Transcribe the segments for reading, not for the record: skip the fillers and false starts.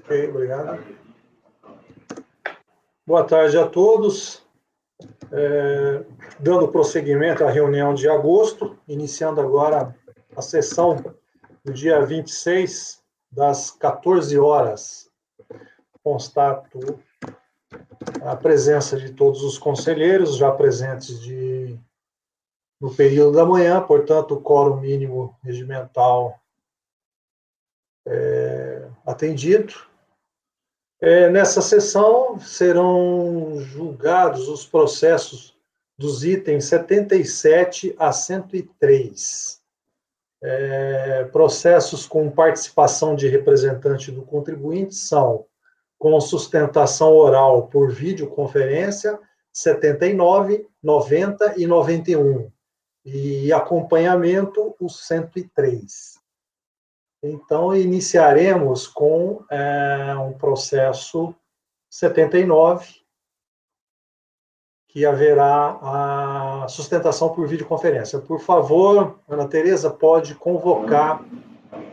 Ok, obrigado. Boa tarde a todos. Dando prosseguimento à reunião de agosto, iniciando agora a sessão do dia 26, das 14 horas. Constato a presença de todos os conselheiros já presentes no período da manhã, portanto, o quórum mínimo regimental atendido. Nessa sessão serão julgados os processos dos itens 77 a 103. Processos com participação de representante do contribuinte são com sustentação oral por videoconferência 79, 90 e 91, e acompanhamento os 103. Então, iniciaremos com um processo 79, que haverá a sustentação por videoconferência. Por favor, Ana Tereza, pode convocar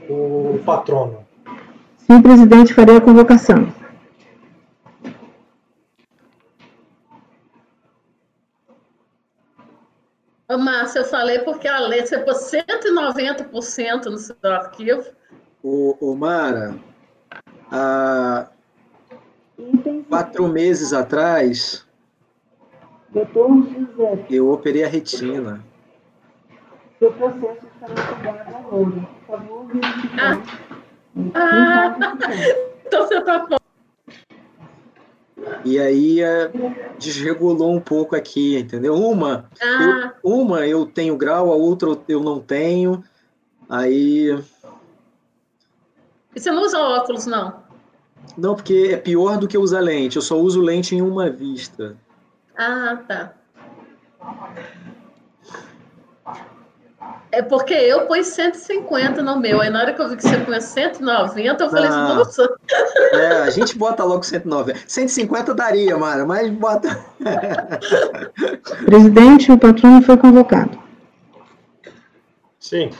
o patrono. Sim, presidente, farei a convocação. Ô, Márcia, eu falei porque a lei você pôs 190% no seu arquivo. Ô, Mara, há 4 meses atrás, Doutor José, eu operei a retina. seu processo estará julgado agora. Por favor, verificar. Então você tá bom. E aí desregulou um pouco aqui, entendeu? Uma eu tenho grau, a outra eu não tenho. Aí... E você não usa óculos, não? Não, porque é pior do que usar lente. Eu só uso lente em uma vista. Ah, tá. É porque eu pus 150 no meu. Aí na hora que eu vi que você punha 190, eu falei assim, nossa. A gente bota logo 190. 150 daria, Mara, mas bota... Presidente, o patrono foi convocado. Sim.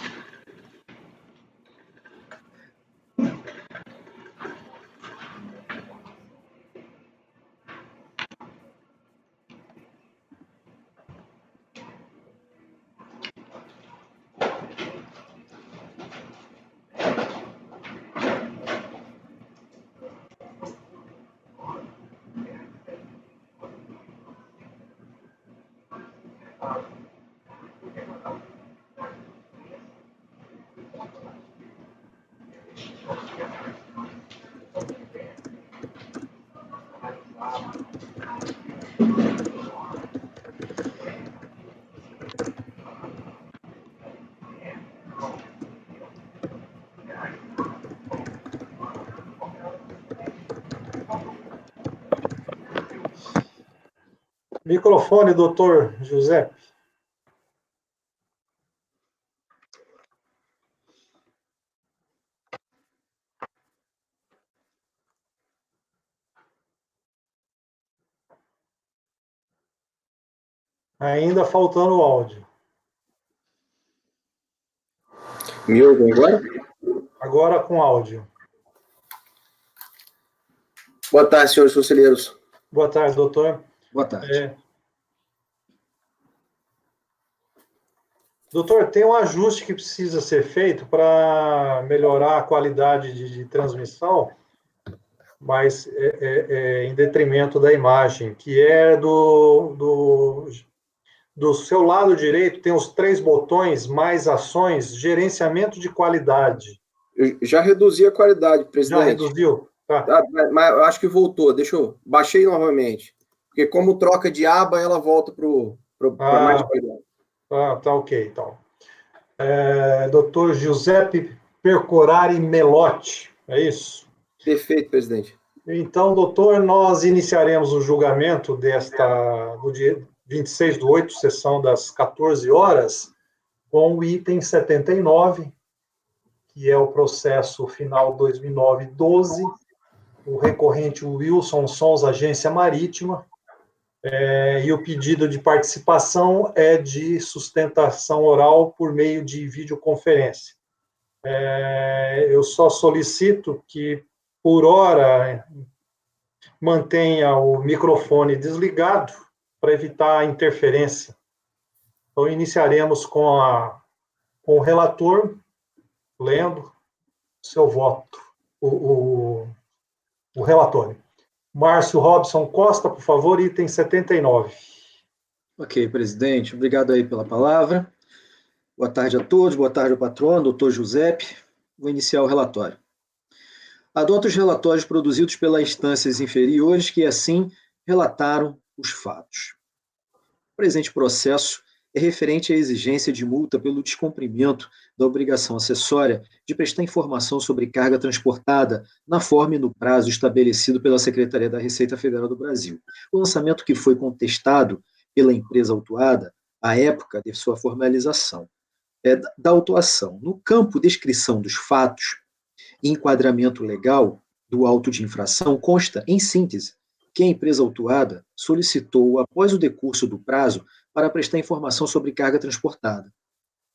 Microfone, doutor José. Ainda faltando o áudio. Me ouvem agora? Agora com áudio. Boa tarde, senhores conselheiros. Boa tarde, doutor. Boa tarde. Doutor, tem um ajuste que precisa ser feito para melhorar a qualidade de transmissão, mas em detrimento da imagem, que é do seu lado direito, tem os 3 botões, mais ações, gerenciamento de qualidade. Eu já reduzi a qualidade, presidente. Já reduziu? Tá. Mas eu acho que voltou. Baixei novamente. Porque como troca de aba, ela volta para mais qualidade. Tá ok, então. Doutor Giuseppe Percorari Melotti, é isso? Perfeito, presidente. Então, doutor, nós iniciaremos o julgamento do dia 26/8, sessão das 14 horas, com o item 79, que é o processo final 2009-12, o recorrente Wilson Sons, Agência Marítima, e o pedido de participação é de sustentação oral por meio de videoconferência. Eu só solicito que por hora, mantenha o microfone desligado para evitar a interferência. Então, iniciaremos com o relator lendo seu voto, o relatório. Márcio Robson Costa, por favor, item 79. Ok, presidente. Obrigado aí pela palavra. Boa tarde a todos, boa tarde ao patrono, doutor Giuseppe. Vou iniciar o relatório. Adoto os relatórios produzidos pelas instâncias inferiores que, assim, relataram os fatos. O presente processo é referente à exigência de multa pelo descumprimento da obrigação acessória de prestar informação sobre carga transportada na forma e no prazo estabelecido pela Secretaria da Receita Federal do Brasil. O lançamento que foi contestado pela empresa autuada à época de sua formalização da autuação. No campo descrição dos fatos e enquadramento legal do auto de infração, consta, em síntese, que a empresa autuada solicitou, após o decurso do prazo, para prestar informação sobre carga transportada,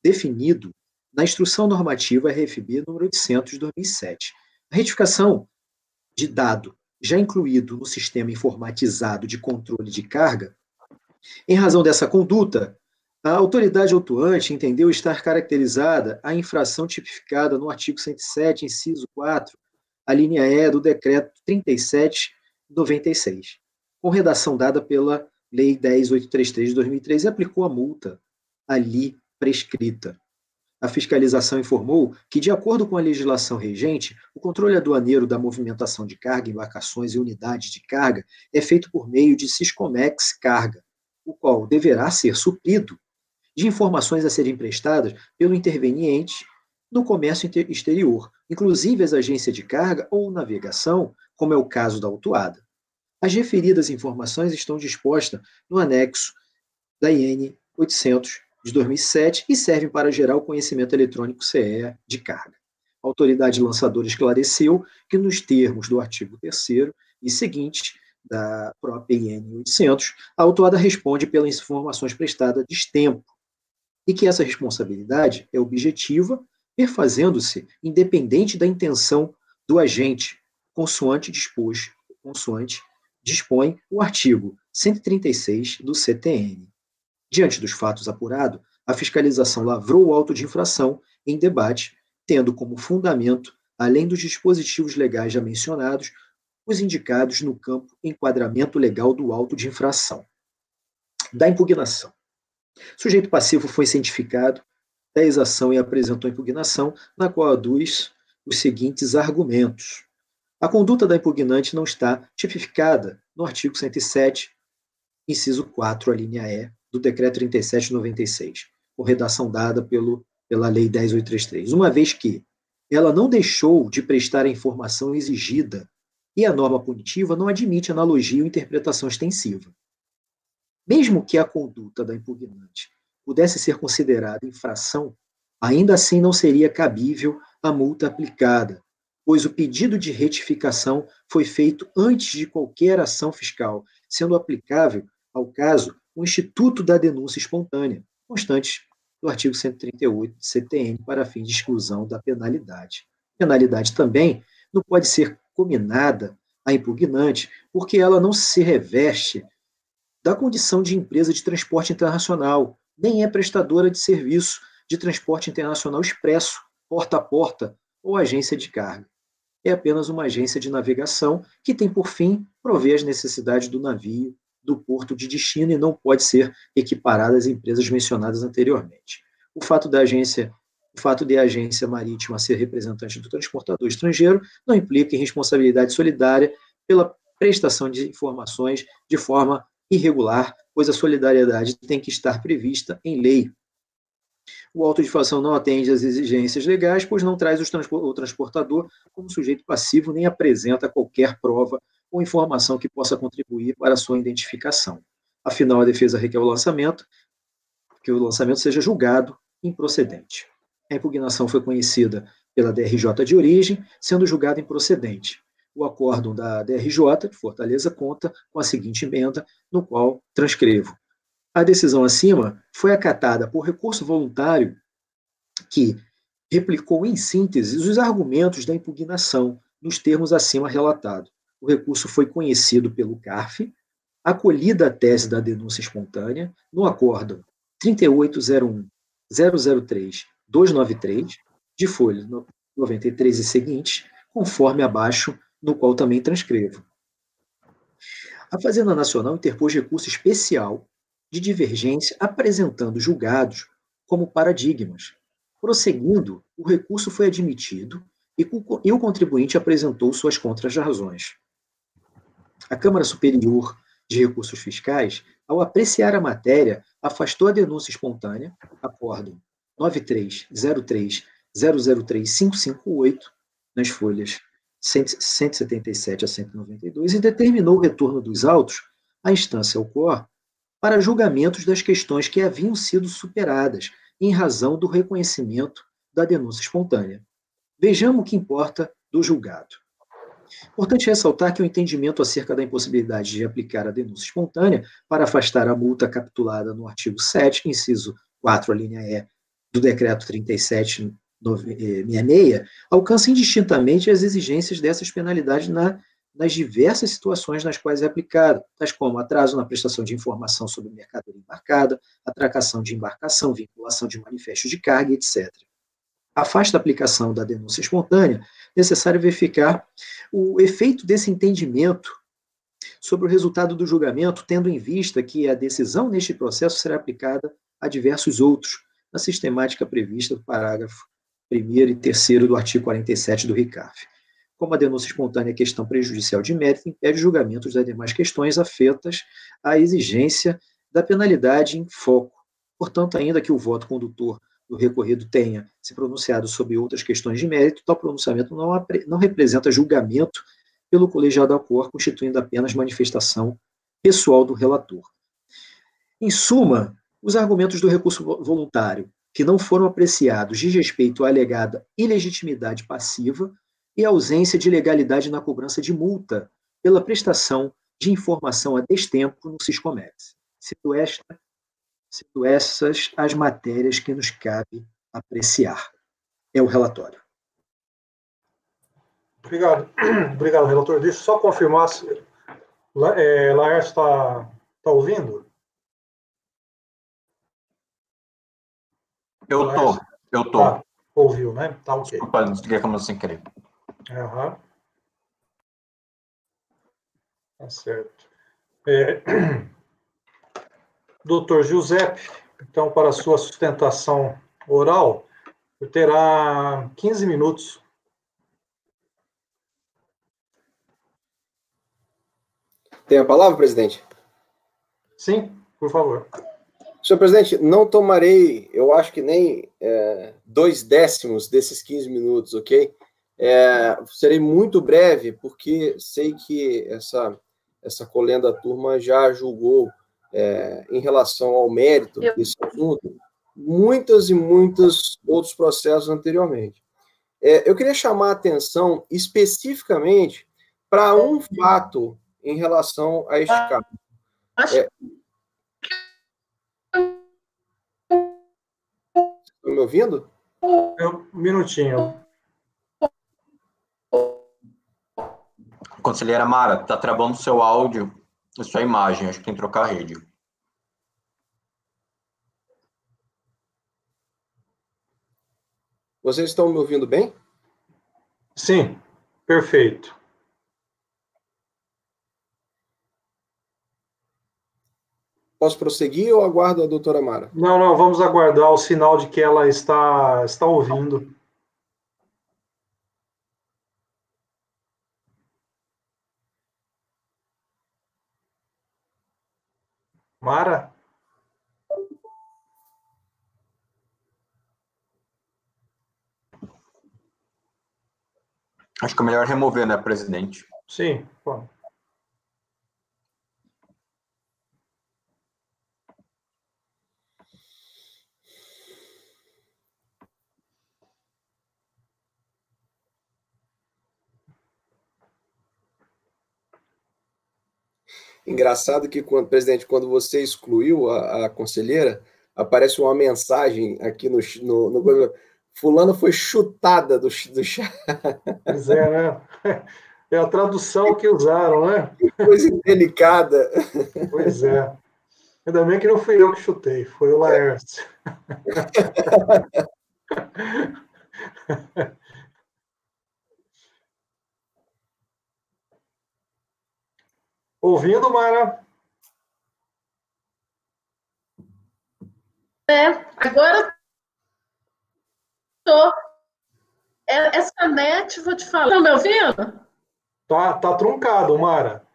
definido na Instrução Normativa RFB número 800 de 2007. A retificação de dado já incluído no sistema informatizado de controle de carga, em razão dessa conduta, a autoridade autuante entendeu estar caracterizada a infração tipificada no artigo 107, inciso 4, a linha E do decreto 37/96, com redação dada pela Lei 10.833 de 2003 e aplicou a multa ali prescrita. A fiscalização informou que, de acordo com a legislação regente, o controle aduaneiro da movimentação de carga, embarcações e unidades de carga é feito por meio de Siscomex Carga, o qual deverá ser suprido de informações a serem prestadas pelo interveniente no comércio exterior, inclusive as agências de carga ou navegação, como é o caso da autuada. As referidas informações estão dispostas no anexo da IN 800 de 2007 e servem para gerar o conhecimento eletrônico CE de carga. A autoridade lançadora esclareceu que, nos termos do artigo 3º e seguinte da própria IN 800, a autuada responde pelas informações prestadas a destempo e que essa responsabilidade é objetiva, perfazendo-se independente da intenção do agente, consoante dispõe o artigo 136 do CTN. Diante dos fatos apurados, a fiscalização lavrou o auto de infração em debate, tendo como fundamento, além dos dispositivos legais já mencionados, os indicados no campo enquadramento legal do auto de infração. Da impugnação. O sujeito passivo foi cientificado da exação e apresentou impugnação, na qual aduz os seguintes argumentos. A conduta da impugnante não está tipificada no artigo 107, inciso 4, a linha E, do decreto 37/96, com redação dada pela Lei 10.833, uma vez que ela não deixou de prestar a informação exigida e a norma punitiva não admite analogia ou interpretação extensiva. Mesmo que a conduta da impugnante pudesse ser considerada infração, ainda assim não seria cabível a multa aplicada, pois o pedido de retificação foi feito antes de qualquer ação fiscal, sendo aplicável ao caso o Instituto da Denúncia Espontânea, constante do artigo 138 do CTN, para fim de exclusão da penalidade. A penalidade também não pode ser cominada à impugnante, porque ela não se reveste da condição de empresa de transporte internacional, nem é prestadora de serviço de transporte internacional expresso, porta a porta ou agência de carga. É apenas uma agência de navegação que tem por fim prover as necessidades do navio, do porto de destino e não pode ser equiparada às empresas mencionadas anteriormente. O fato de a agência marítima ser representante do transportador estrangeiro não implica em responsabilidade solidária pela prestação de informações de forma irregular, pois a solidariedade tem que estar prevista em lei. O auto de infração não atende às exigências legais, pois não traz o transportador como sujeito passivo, nem apresenta qualquer prova ou informação que possa contribuir para a sua identificação. Afinal, a defesa requer que o lançamento seja julgado improcedente. A impugnação foi conhecida pela DRJ de origem, sendo julgada improcedente. O acórdão da DRJ de Fortaleza conta com a seguinte emenda, no qual transcrevo. A decisão acima foi acatada por recurso voluntário que replicou em síntese os argumentos da impugnação, nos termos acima relatados. O recurso foi conhecido pelo CARF, acolhida a tese da denúncia espontânea no acórdão 3801-003-293, de folha 93 e seguintes, conforme abaixo, no qual também transcrevo. A Fazenda Nacional interpôs recurso especial de divergência apresentando julgados como paradigmas. Prosseguindo, o recurso foi admitido e o contribuinte apresentou suas contrarrazões. A Câmara Superior de Recursos Fiscais, ao apreciar a matéria, afastou a denúncia espontânea, acórdão 9303-003-558, nas folhas 177 a 192, e determinou o retorno dos autos à instância ao COR para julgamentos das questões que haviam sido superadas em razão do reconhecimento da denúncia espontânea. Vejamos o que importa do julgado. Importante ressaltar que o entendimento acerca da impossibilidade de aplicar a denúncia espontânea para afastar a multa capitulada no artigo 7, inciso 4, a linha E, do Decreto 3766, alcança indistintamente as exigências dessas penalidades nas diversas situações nas quais é aplicada, tais como atraso na prestação de informação sobre mercadoria embarcada, atracação de embarcação, vinculação de manifesto de carga, etc. Afasta a aplicação da denúncia espontânea, necessário verificar o efeito desse entendimento sobre o resultado do julgamento, tendo em vista que a decisão neste processo será aplicada a diversos outros, na sistemática prevista no parágrafo 1º e 3º do artigo 47 do RICARF. Como a denúncia espontânea é questão prejudicial de mérito, impede julgamentos das demais questões afetas à exigência da penalidade em foco. Portanto, ainda que o voto condutor do recorrido tenha se pronunciado sobre outras questões de mérito, tal pronunciamento não representa julgamento pelo colegiado ao COR, constituindo apenas manifestação pessoal do relator. Em suma, os argumentos do recurso voluntário, que não foram apreciados, diz respeito à alegada ilegitimidade passiva e ausência de legalidade na cobrança de multa pela prestação de informação a destempo no Siscomex, sendo essas as matérias que nos cabe apreciar. É o relatório. Obrigado. Obrigado, relator. Deixa eu só confirmar se Laércio está ouvindo? Eu tô. Tá, ouviu, né? Tá ok. Desculpa, desliguei como sem querer. Uhum. Tá certo. Doutor Giuseppe, então, para a sua sustentação oral, terá 15 minutos. Tem a palavra, presidente? Sim, por favor. Senhor presidente, não tomarei, eu acho que nem 2/10 desses 15 minutos, ok? Serei muito breve, porque sei que essa colenda turma já julgou, em relação ao mérito desse assunto, muitas e muitos outros processos anteriormente. Eu queria chamar a atenção especificamente para um fato em relação a este caso. Estão me ouvindo? Um minutinho. Conselheira Mara, está travando seu áudio e sua imagem. Acho que tem que trocar a rede. Vocês estão me ouvindo bem? Sim, perfeito. Posso prosseguir ou aguardo a doutora Mara? Não, vamos aguardar o sinal de que ela está ouvindo. Mara? Acho que é melhor remover, né, presidente? Sim, bom. Engraçado que, presidente, quando você excluiu a conselheira, aparece uma mensagem aqui no Fulano foi chutada do chá. Pois é, né? É a tradução que usaram, né? Coisa delicada. Pois é. Ainda bem que não fui eu que chutei, foi o Laércio. Ouvindo, Mara? Agora tô. Essa net, vou te falar. Estão me ouvindo? Tá truncado, Mara.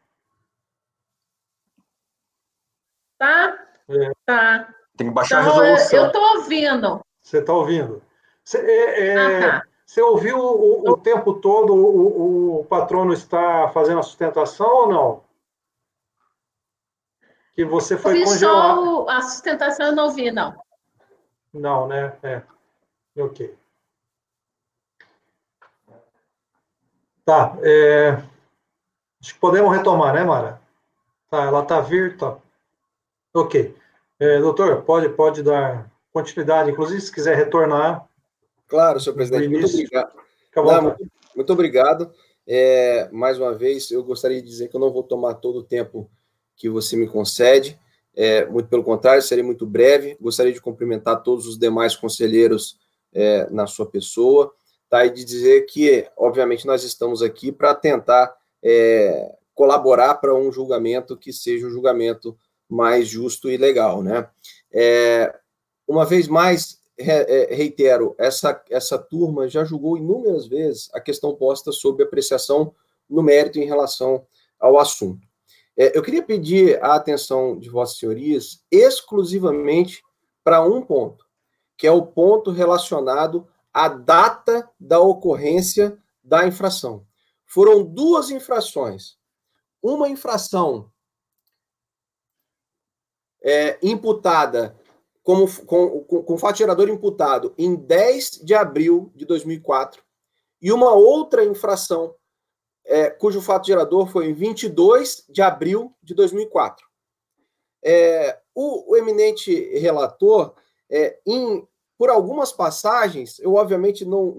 Tá? É. Tá. Tem que baixar a Então, resolução. eu estou ouvindo. Você está ouvindo? Tá. Você ouviu o tempo todo o patrono está fazendo a sustentação ou não? Que você Eu foi vi congelar. só a sustentação, eu não ouvi, não. Não, né? Ok. Tá. Acho que podemos retomar, né, Mara? Tá, ela está virtual. Ok. Doutor, pode dar continuidade, inclusive se quiser retornar. Claro, senhor presidente, muito obrigado. Muito obrigado. Mais uma vez, eu gostaria de dizer que eu não vou tomar todo o tempo que você me concede, muito pelo contrário, serei muito breve. Gostaria de cumprimentar todos os demais conselheiros na sua pessoa, tá? E de dizer que, obviamente, nós estamos aqui para tentar colaborar para um julgamento que seja um julgamento mais justo e legal, né? Uma vez mais, reitero, essa turma já julgou inúmeras vezes a questão posta sobre apreciação no mérito em relação ao assunto. Eu queria pedir a atenção de vossas senhorias exclusivamente para um ponto, que é o ponto relacionado à data da ocorrência da infração. Foram duas infrações. Uma infração imputada com fato gerador imputado em 10 de abril de 2004 e uma outra infração cujo fato gerador foi em 22 de abril de 2004. O eminente relator, por algumas passagens, eu obviamente não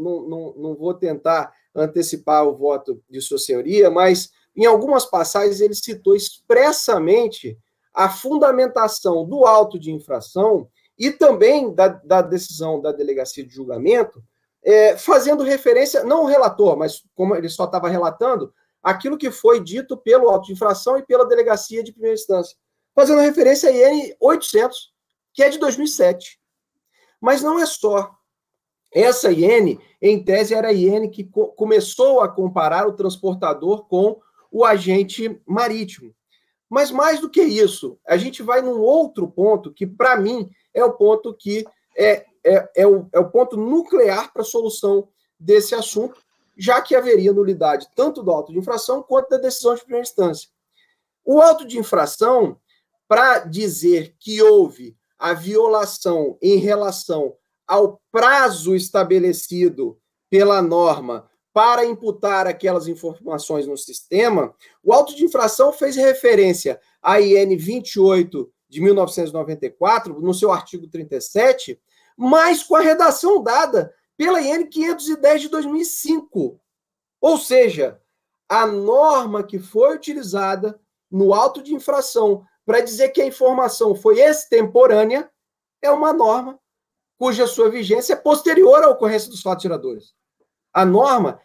vou tentar antecipar o voto de sua senhoria, mas em algumas passagens ele citou expressamente a fundamentação do auto de infração e também da decisão da delegacia de julgamento, fazendo referência, não o relator, mas como ele só estava relatando, aquilo que foi dito pelo auto de infração e pela delegacia de primeira instância, fazendo referência a IN 800, que é de 2007. Mas não é só. Essa IN, em tese, era a IN que começou a comparar o transportador com o agente marítimo. Mas mais do que isso, a gente vai num outro ponto que, para mim, é o ponto que é o ponto nuclear para a solução desse assunto, já que haveria nulidade tanto do auto de infração quanto da decisão de primeira instância. O auto de infração, para dizer que houve a violação em relação ao prazo estabelecido pela norma para imputar aquelas informações no sistema, o auto de infração fez referência à IN 28 de 1994, no seu artigo 37, mas com a redação dada pela IN 510 de 2005. Ou seja, a norma que foi utilizada no auto de infração para dizer que a informação foi extemporânea é uma norma cuja sua vigência é posterior à ocorrência dos fatos geradores. A norma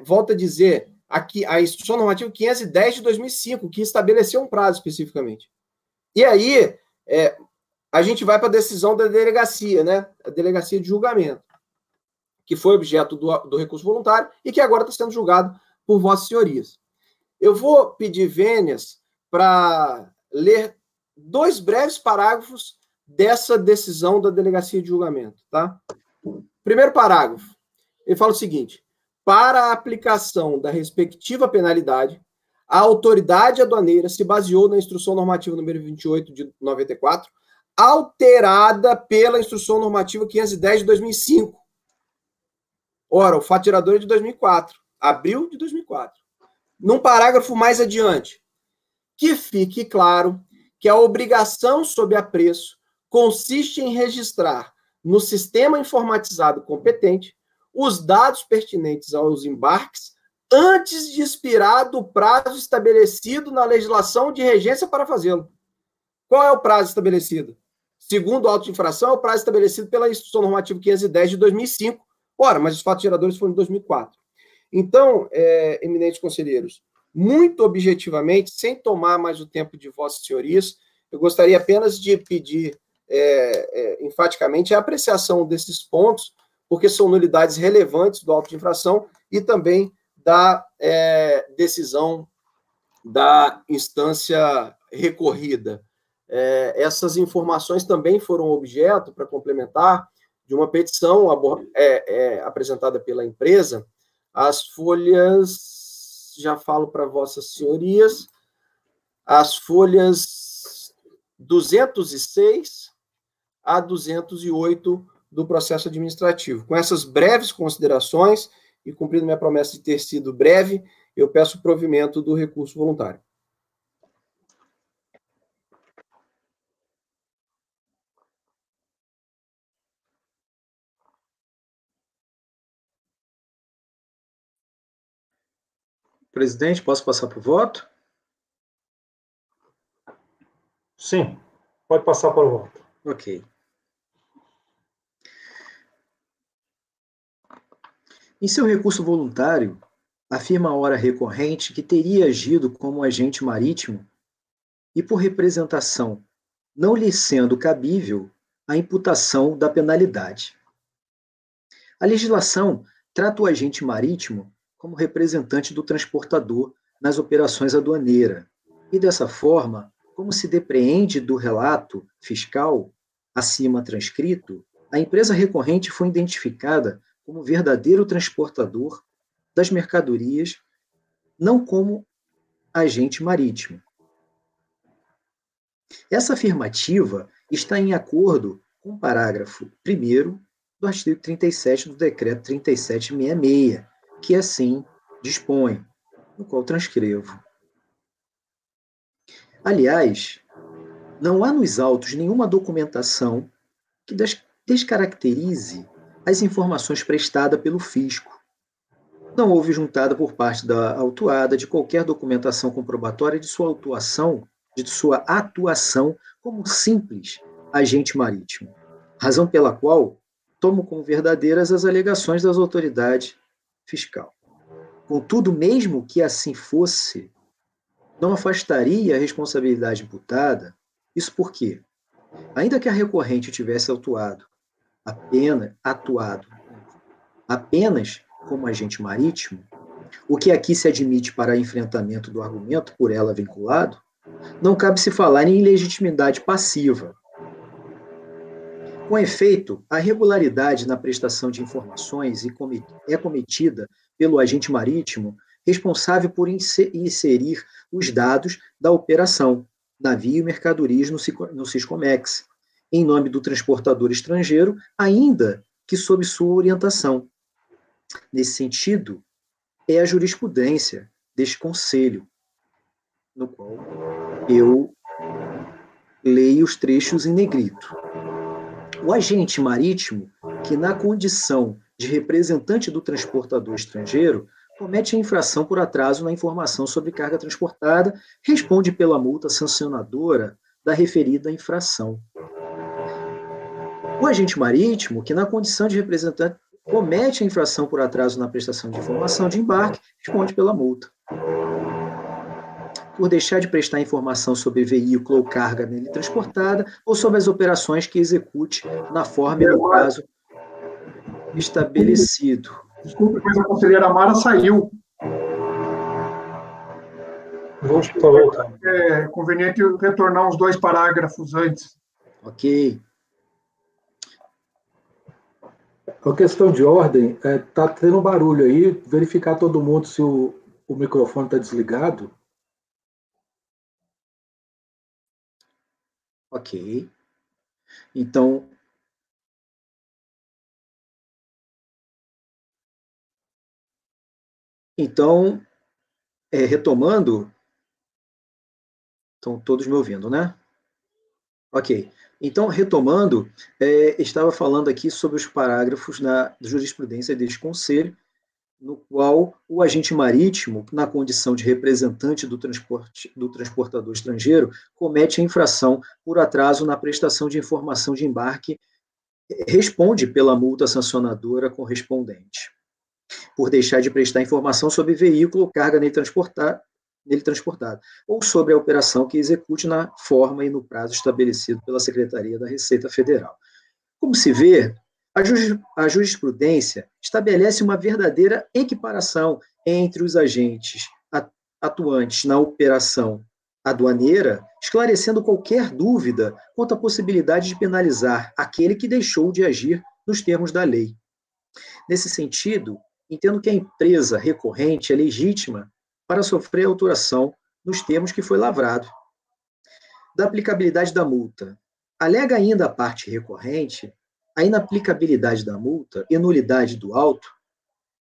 volto a dizer, aqui, a Instrução Normativa 510 de 2005, que estabeleceu um prazo especificamente. E aí, a gente vai para a decisão da delegacia, né? A delegacia de julgamento, que foi objeto do recurso voluntário e que agora está sendo julgado por vossas senhorias. Eu vou pedir vênias para ler 2 breves parágrafos dessa decisão da delegacia de julgamento, tá? Primeiro parágrafo, ele fala o seguinte: para a aplicação da respectiva penalidade, a autoridade aduaneira se baseou na Instrução Normativa número 28 de 94, alterada pela Instrução Normativa 510 de 2005. Ora, o fato gerador é de 2004, abril de 2004. Num parágrafo mais adiante, que fique claro que a obrigação sob apreço consiste em registrar no sistema informatizado competente os dados pertinentes aos embarques antes de expirar do prazo estabelecido na legislação de regência para fazê-lo. Qual é o prazo estabelecido? Segundo o auto de infração, é o prazo estabelecido pela Instrução Normativa 510 de 2005. Ora, mas os fatos geradores foram em 2004. Então, eminentes conselheiros, muito objetivamente, sem tomar mais o tempo de vossas senhorias, eu gostaria apenas de pedir enfaticamente a apreciação desses pontos, porque são nulidades relevantes do auto de infração e também da decisão da instância recorrida. Essas informações também foram objeto, para complementar, de uma petição apresentada pela empresa, as folhas, já falo para vossas senhorias, as folhas 206 a 208 do processo administrativo. Com essas breves considerações, e cumprindo minha promessa de ter sido breve, eu peço o provimento do recurso voluntário. Presidente, posso passar para o voto? Sim, pode passar para o voto. Ok. Em seu recurso voluntário, afirma a hora recorrente que teria agido como agente marítimo e por representação, não lhe sendo cabível a imputação da penalidade. A legislação trata o agente marítimo como representante do transportador nas operações aduaneiras, e dessa forma, como se depreende do relato fiscal acima transcrito, a empresa recorrente foi identificada como verdadeiro transportador das mercadorias, não como agente marítimo. Essa afirmativa está em acordo com o parágrafo 1º do artigo 37 do Decreto 3766, que assim dispõe, no qual transcrevo. Aliás, não há nos autos nenhuma documentação que descaracterize as informações prestadas pelo fisco. Não houve juntada por parte da autuada de qualquer documentação comprobatória de sua atuação como simples agente marítimo, razão pela qual tomo como verdadeiras as alegações das autoridades fiscal. Contudo, mesmo que assim fosse, não afastaria a responsabilidade imputada, isso porque, ainda que a recorrente tivesse atuado apenas como agente marítimo, o que aqui se admite para enfrentamento do argumento por ela vinculado, não cabe se falar em ilegitimidade passiva. Com efeito, a regularidade na prestação de informações é cometida pelo agente marítimo responsável por inserir os dados da operação, navio e mercadorias no Siscomex, em nome do transportador estrangeiro, ainda que sob sua orientação. Nesse sentido, é a jurisprudência deste conselho, no qual eu leio os trechos em negrito. O agente marítimo, que na condição de representante do transportador estrangeiro, comete a infração por atraso na informação sobre carga transportada, responde pela multa sancionadora da referida infração. O agente marítimo, que na condição de representante comete a infração por atraso na prestação de informação de embarque, responde pela multa. Por deixar de prestar informação sobre veículo ou carga nele transportada, ou sobre as operações que execute na forma e no prazo estabelecido. Desculpe, mas a conselheira Mara saiu. Vamos para voltar. É conveniente retornar uns 2 parágrafos antes. Ok. A questão de ordem, está tendo um barulho aí, verificar todo mundo se o microfone está desligado. Ok. Então, retomando, estão todos me ouvindo, né? Ok. Então, retomando, estava falando aqui sobre os parágrafos na jurisprudência deste conselho, no qual o agente marítimo, na condição de representante do transportador estrangeiro, comete a infração por atraso na prestação de informação de embarque, responde pela multa sancionadora correspondente, por deixar de prestar informação sobre veículo ou carga nele transportado, ou sobre a operação que execute na forma e no prazo estabelecido pela Secretaria da Receita Federal. Como se vê, a jurisprudência estabelece uma verdadeira equiparação entre os agentes atuantes na operação aduaneira, esclarecendo qualquer dúvida quanto à possibilidade de penalizar aquele que deixou de agir nos termos da lei. Nesse sentido, entendo que a empresa recorrente é legítima para sofrer autuação nos termos que foi lavrado. Da aplicabilidade da multa. Alega ainda a parte recorrente a inaplicabilidade da multa e nulidade do auto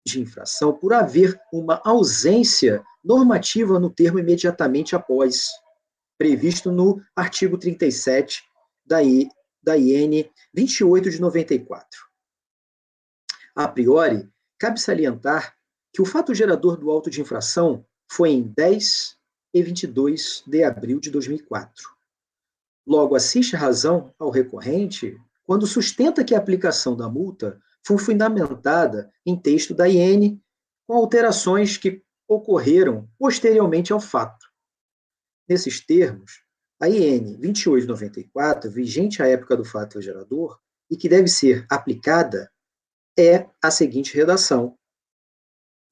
de infração por haver uma ausência normativa no termo imediatamente após, previsto no artigo 37 da IN 28 de 94. A priori, cabe salientar que o fato gerador do auto de infração foi em 10 e 22 de abril de 2004. Logo, assiste razão ao recorrente quando sustenta que a aplicação da multa foi fundamentada em texto da IN, com alterações que ocorreram posteriormente ao fato. Nesses termos, a IN 2894, vigente à época do fato gerador, e que deve ser aplicada, é a seguinte redação,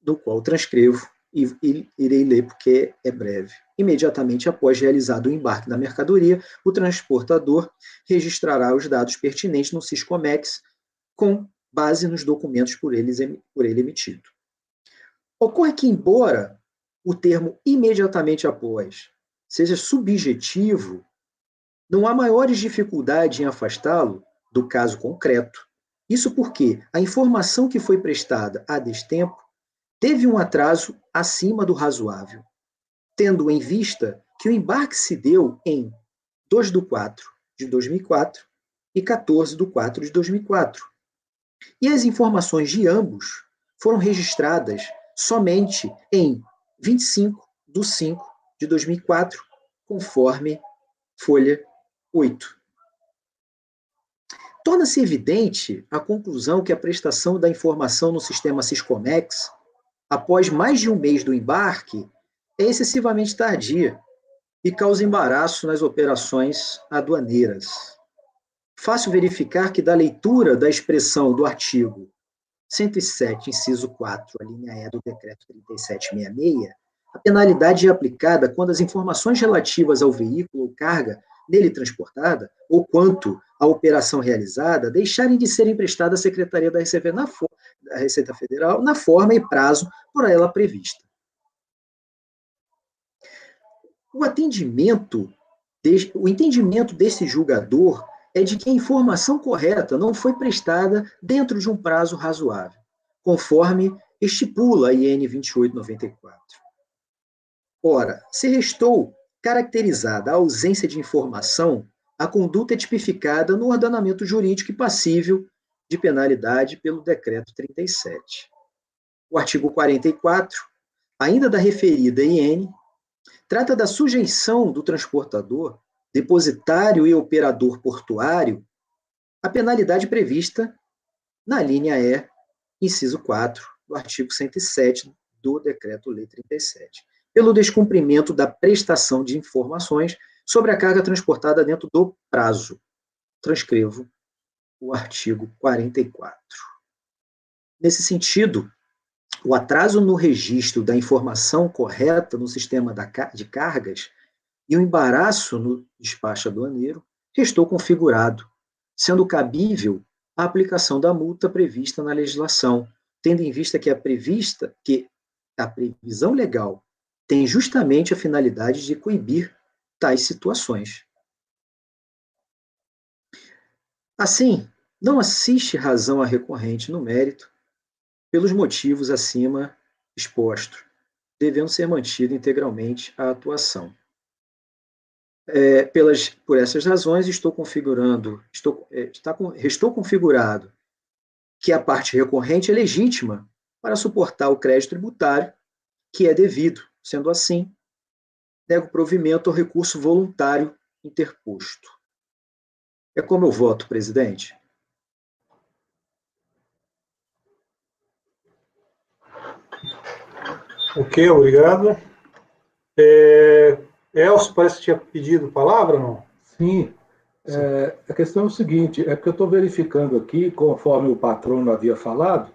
do qual transcrevo e irei ler porque é breve. Imediatamente após realizado o embarque da mercadoria, o transportador registrará os dados pertinentes no Siscomex com base nos documentos por ele emitido. Ocorre que, embora o termo imediatamente após seja subjetivo, não há maiores dificuldades em afastá-lo do caso concreto. Isso porque a informação que foi prestada a destempo teve um atraso acima do razoável, tendo em vista que o embarque se deu em 2/4 de 2004 e 14/4 de 2004. E as informações de ambos foram registradas somente em 25/5 de 2004, conforme folha 8. Torna-se evidente a conclusão que a prestação da informação no sistema Siscomex, após mais de um mês do embarque, é excessivamente tardia e causa embaraço nas operações aduaneiras. Fácil verificar que, da leitura da expressão do artigo 107, inciso 4, a linha E do decreto 3766, a penalidade é aplicada quando as informações relativas ao veículo ou carga nele transportada, ou quanto à operação realizada, deixarem de serem prestadas à Secretaria da Receita Federal na forma e prazo por ela prevista. O entendimento desse julgador é de que a informação correta não foi prestada dentro de um prazo razoável, conforme estipula a IN 2894. Ora, se restou caracterizada a ausência de informação, a conduta é tipificada no ordenamento jurídico e passível de penalidade pelo decreto 37. O artigo 44, ainda da referida IN, trata da sujeição do transportador, depositário e operador portuário à penalidade prevista na linha E, inciso 4, do artigo 107 do Decreto-Lei 37, pelo descumprimento da prestação de informações sobre a carga transportada dentro do prazo. Transcrevo o artigo 44. Nesse sentido, o atraso no registro da informação correta no sistema de cargas e o embaraço no despacho aduaneiro restou configurado, sendo cabível a aplicação da multa prevista na legislação, tendo em vista que a previsão legal tem justamente a finalidade de coibir tais situações. Assim, não assiste razão à recorrente no mérito, pelos motivos acima expostos, devendo ser mantida integralmente a atuação. Por essas razões, estou configurado que a parte recorrente é legítima para suportar o crédito tributário que é devido. Sendo assim, nego provimento ao recurso voluntário interposto. É como eu voto, presidente. Ok, obrigado. Elcio, parece que tinha pedido palavra, não? Sim. A questão é o seguinte, é porque eu estou verificando aqui, conforme o patrono havia falado,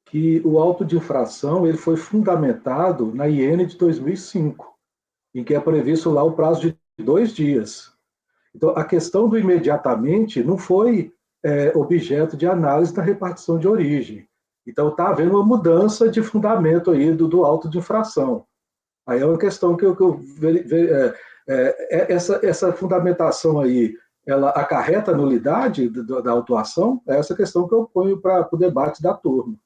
que o auto de infração ele foi fundamentado na IN de 2005, em que é previsto lá o prazo de 2 dias. Então, a questão do imediatamente não foi objeto de análise da repartição de origem. Então, está havendo uma mudança de fundamento aí do auto de infração. Aí é uma questão que essa fundamentação aí, ela acarreta a nulidade da autuação? É essa questão que eu ponho para o debate da turma.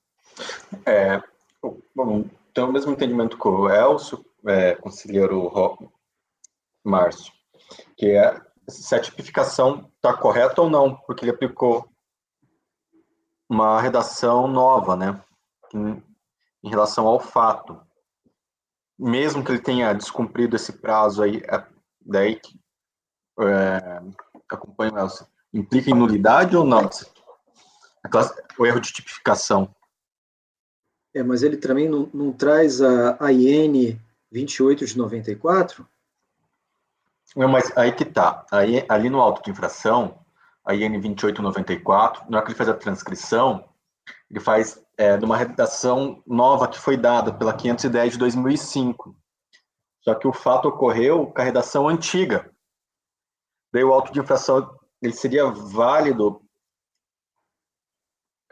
Bom, tenho o mesmo entendimento que o Elcio, conselheiro Márcio, que se a tipificação está correta ou não, porque ele aplicou uma redação nova, né, em relação ao fato. Mesmo que ele tenha descumprido esse prazo aí, daí que acompanha o Elcio, implica em nulidade ou não? O erro de tipificação. Mas ele também não traz a IN 28 de 94? Não, mas aí que tá. Ali no auto de infração, a IN 2894, na hora que ele faz a transcrição, ele faz de uma redação nova que foi dada pela 510 de 2005. Só que o fato ocorreu com a redação antiga. Daí o auto de infração ele seria válido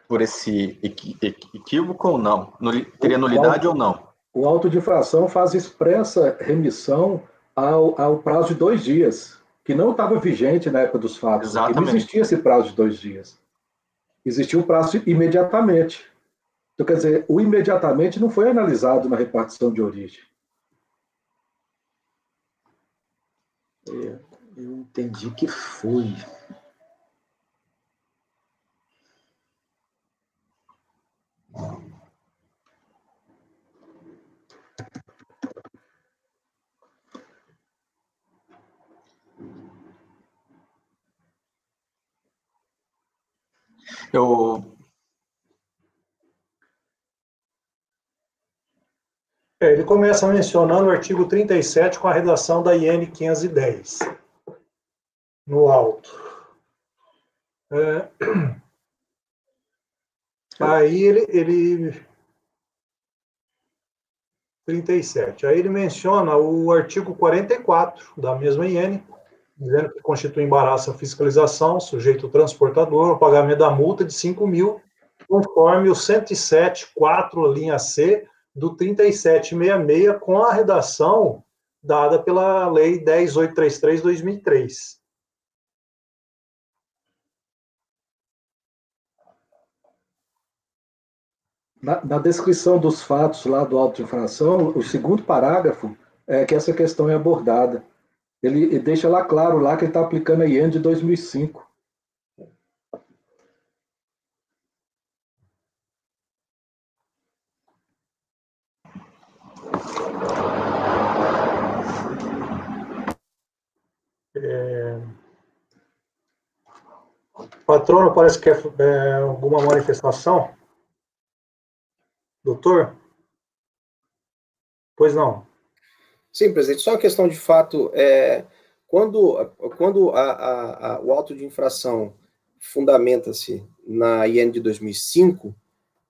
por esse equívoco ou não? Teria nulidade ou não? O auto de infração faz expressa remissão ao prazo de 2 dias, que não estava vigente na época dos fatos. Exatamente. Não existia esse prazo de 2 dias. Existia o prazo imediatamente. Então, quer dizer, o imediatamente não foi analisado na repartição de origem. Eu entendi que foi. Ele começa mencionando o artigo 37 com a redação da IN 510, no alto. Aí ele 37. Aí ele menciona o artigo 44 da mesma IN, dizendo que constitui embaraço a fiscalização, sujeito ao transportador, ao pagamento da multa de 5 mil, conforme o 107.4, linha C, do 3766, com a redação dada pela Lei 10.833/2003. Na descrição dos fatos lá do auto de infração, o segundo parágrafo é que essa questão é abordada. Ele deixa lá claro lá que ele está aplicando a IN de 2005. Patrono, parece que quer alguma manifestação? Doutor? Pois não. Sim, presidente, só uma questão de fato, quando o auto de infração fundamenta-se na IN de 2005,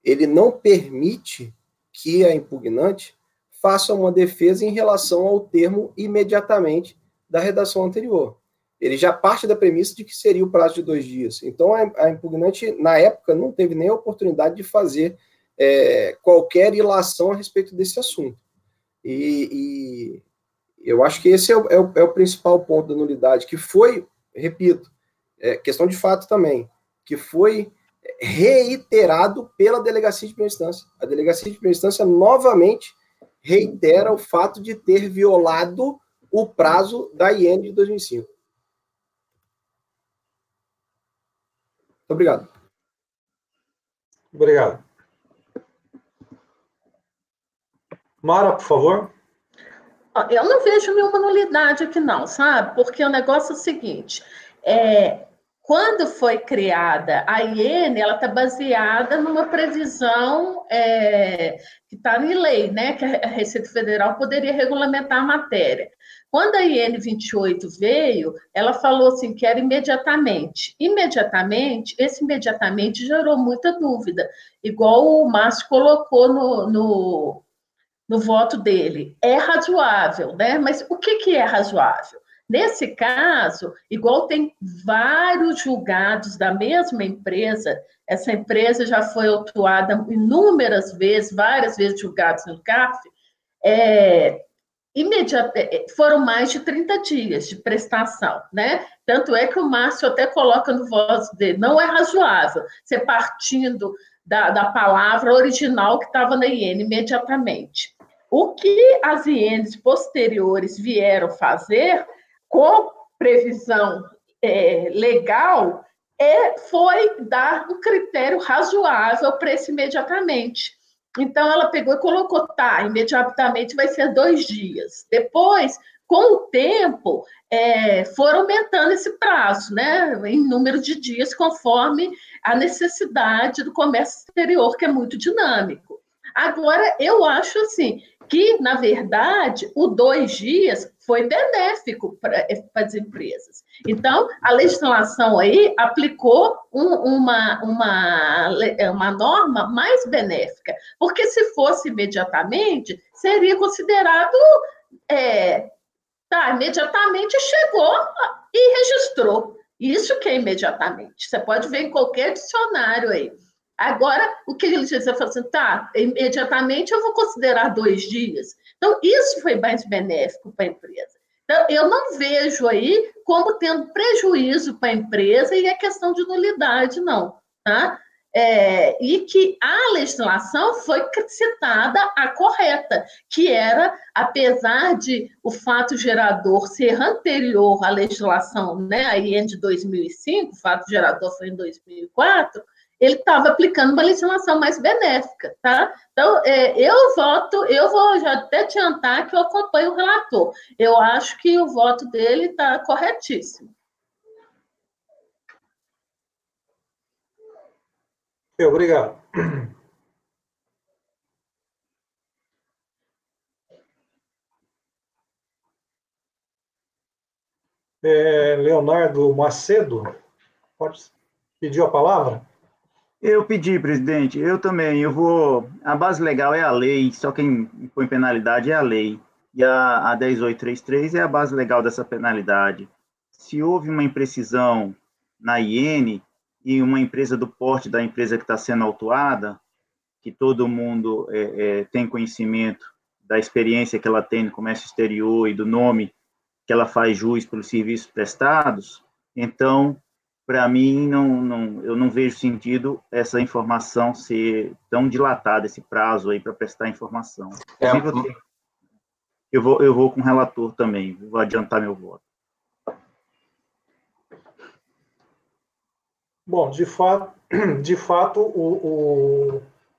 ele não permite que a impugnante faça uma defesa em relação ao termo imediatamente da redação anterior. Ele já parte da premissa de que seria o prazo de 2 dias. Então, a impugnante, na época, não teve nem a oportunidade de fazer qualquer ilação a respeito desse assunto. E eu acho que esse é o principal ponto da nulidade, que foi, repito, questão de fato também, que foi reiterado pela Delegacia de Primeira Instância. A Delegacia de Primeira Instância novamente reitera o fato de ter violado o prazo da IN de 2005. Muito obrigado. Obrigado. Mara, por favor. Eu não vejo nenhuma nulidade aqui, não, sabe? Porque o negócio é o seguinte: quando foi criada a IN, ela está baseada numa previsão que está em lei, né? Que a Receita Federal poderia regulamentar a matéria. Quando a IN 28 veio, ela falou assim que era imediatamente. Imediatamente, esse imediatamente gerou muita dúvida, igual o Márcio colocou no voto dele. É razoável, né? Mas o que é razoável? Nesse caso, igual tem vários julgados da mesma empresa, essa empresa já foi autuada inúmeras vezes, várias vezes julgados no CARF, foram mais de 30 dias de prestação, né? Tanto é que o Márcio até coloca no voto dele, não é razoável, você partindo da palavra original que estava na IN imediatamente. O que as INs posteriores vieram fazer, com previsão legal, foi dar um critério razoável para esse imediatamente. Então, ela pegou e colocou, imediatamente vai ser 2 dias. Depois, com o tempo, foram aumentando esse prazo, né, em número de dias, conforme a necessidade do comércio exterior, que é muito dinâmico. Agora, eu acho assim, que, na verdade, o 2 dias foi benéfico para as empresas. Então, a legislação aí aplicou uma norma mais benéfica, porque se fosse imediatamente, seria considerado, imediatamente chegou e registrou. Isso que é imediatamente. Você pode ver em qualquer dicionário aí. Agora, o que ele diz? Ele falou assim, imediatamente eu vou considerar 2 dias. Então, isso foi mais benéfico para a empresa. Então, eu não vejo aí como tendo prejuízo para a empresa e é questão de nulidade, não. Tá? E que a legislação foi citada a correta, que era, apesar de o fato gerador ser anterior à legislação, né, a IN de 2005, o fato gerador foi em 2004, ele estava aplicando uma legislação mais benéfica, tá? Então, eu vou já até adiantar que eu acompanho o relator. Eu acho que o voto dele está corretíssimo. Obrigado. Leonardo Macedo, pode pedir a palavra? Eu pedi, presidente, eu também, a base legal é a lei, só quem põe penalidade é a lei, e a 10833 é a base legal dessa penalidade. Se houve uma imprecisão na IN e uma empresa do porte da empresa que está sendo autuada, que todo mundo tem conhecimento da experiência que ela tem no comércio exterior e do nome que ela faz jus pelos serviços prestados, então, para mim, eu não vejo sentido essa informação ser tão dilatada, esse prazo aí para prestar informação. Eu vou com o relator também, vou adiantar meu voto. Bom, de fato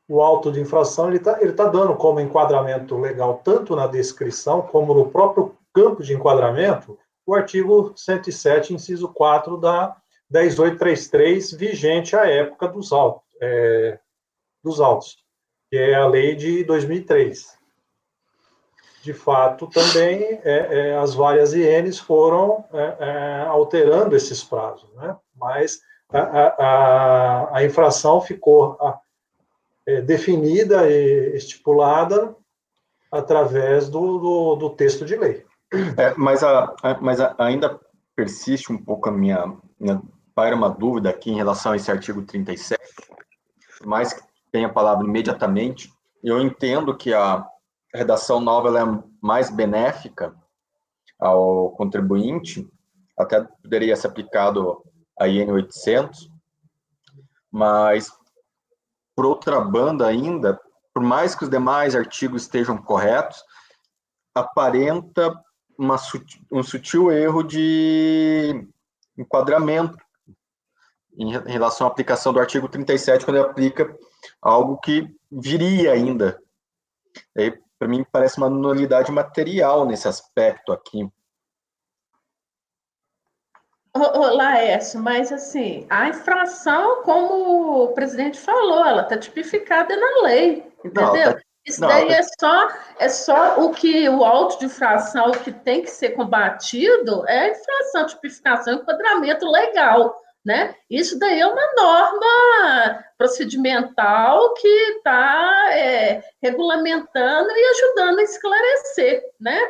o auto de infração ele tá dando como enquadramento legal, tanto na descrição como no próprio campo de enquadramento, o artigo 107, inciso 4 da 10833, vigente à época dos autos, que é a lei de 2003. De fato, também, as várias INs foram alterando esses prazos, né? Mas a infração ficou definida e estipulada através do texto de lei. Mas ainda persiste um pouco para uma dúvida aqui em relação a esse artigo 37, mais que tem a palavra imediatamente. Eu entendo que a redação nova ela é mais benéfica ao contribuinte, até poderia ser aplicado a IN 800, mas, por outra banda ainda, por mais que os demais artigos estejam corretos, aparenta um sutil erro de enquadramento em relação à aplicação do artigo 37, quando ele aplica algo que viria ainda. Para mim, parece uma nulidade material nesse aspecto aqui. Laércio, mas assim, a infração, como o presidente falou, ela está tipificada na lei, entendeu? Isso daí é só o que o auto de infração, o que tem que ser combatido é a infração, tipificação e enquadramento legal, né? Isso daí é uma norma procedimental que está regulamentando e ajudando a esclarecer, né?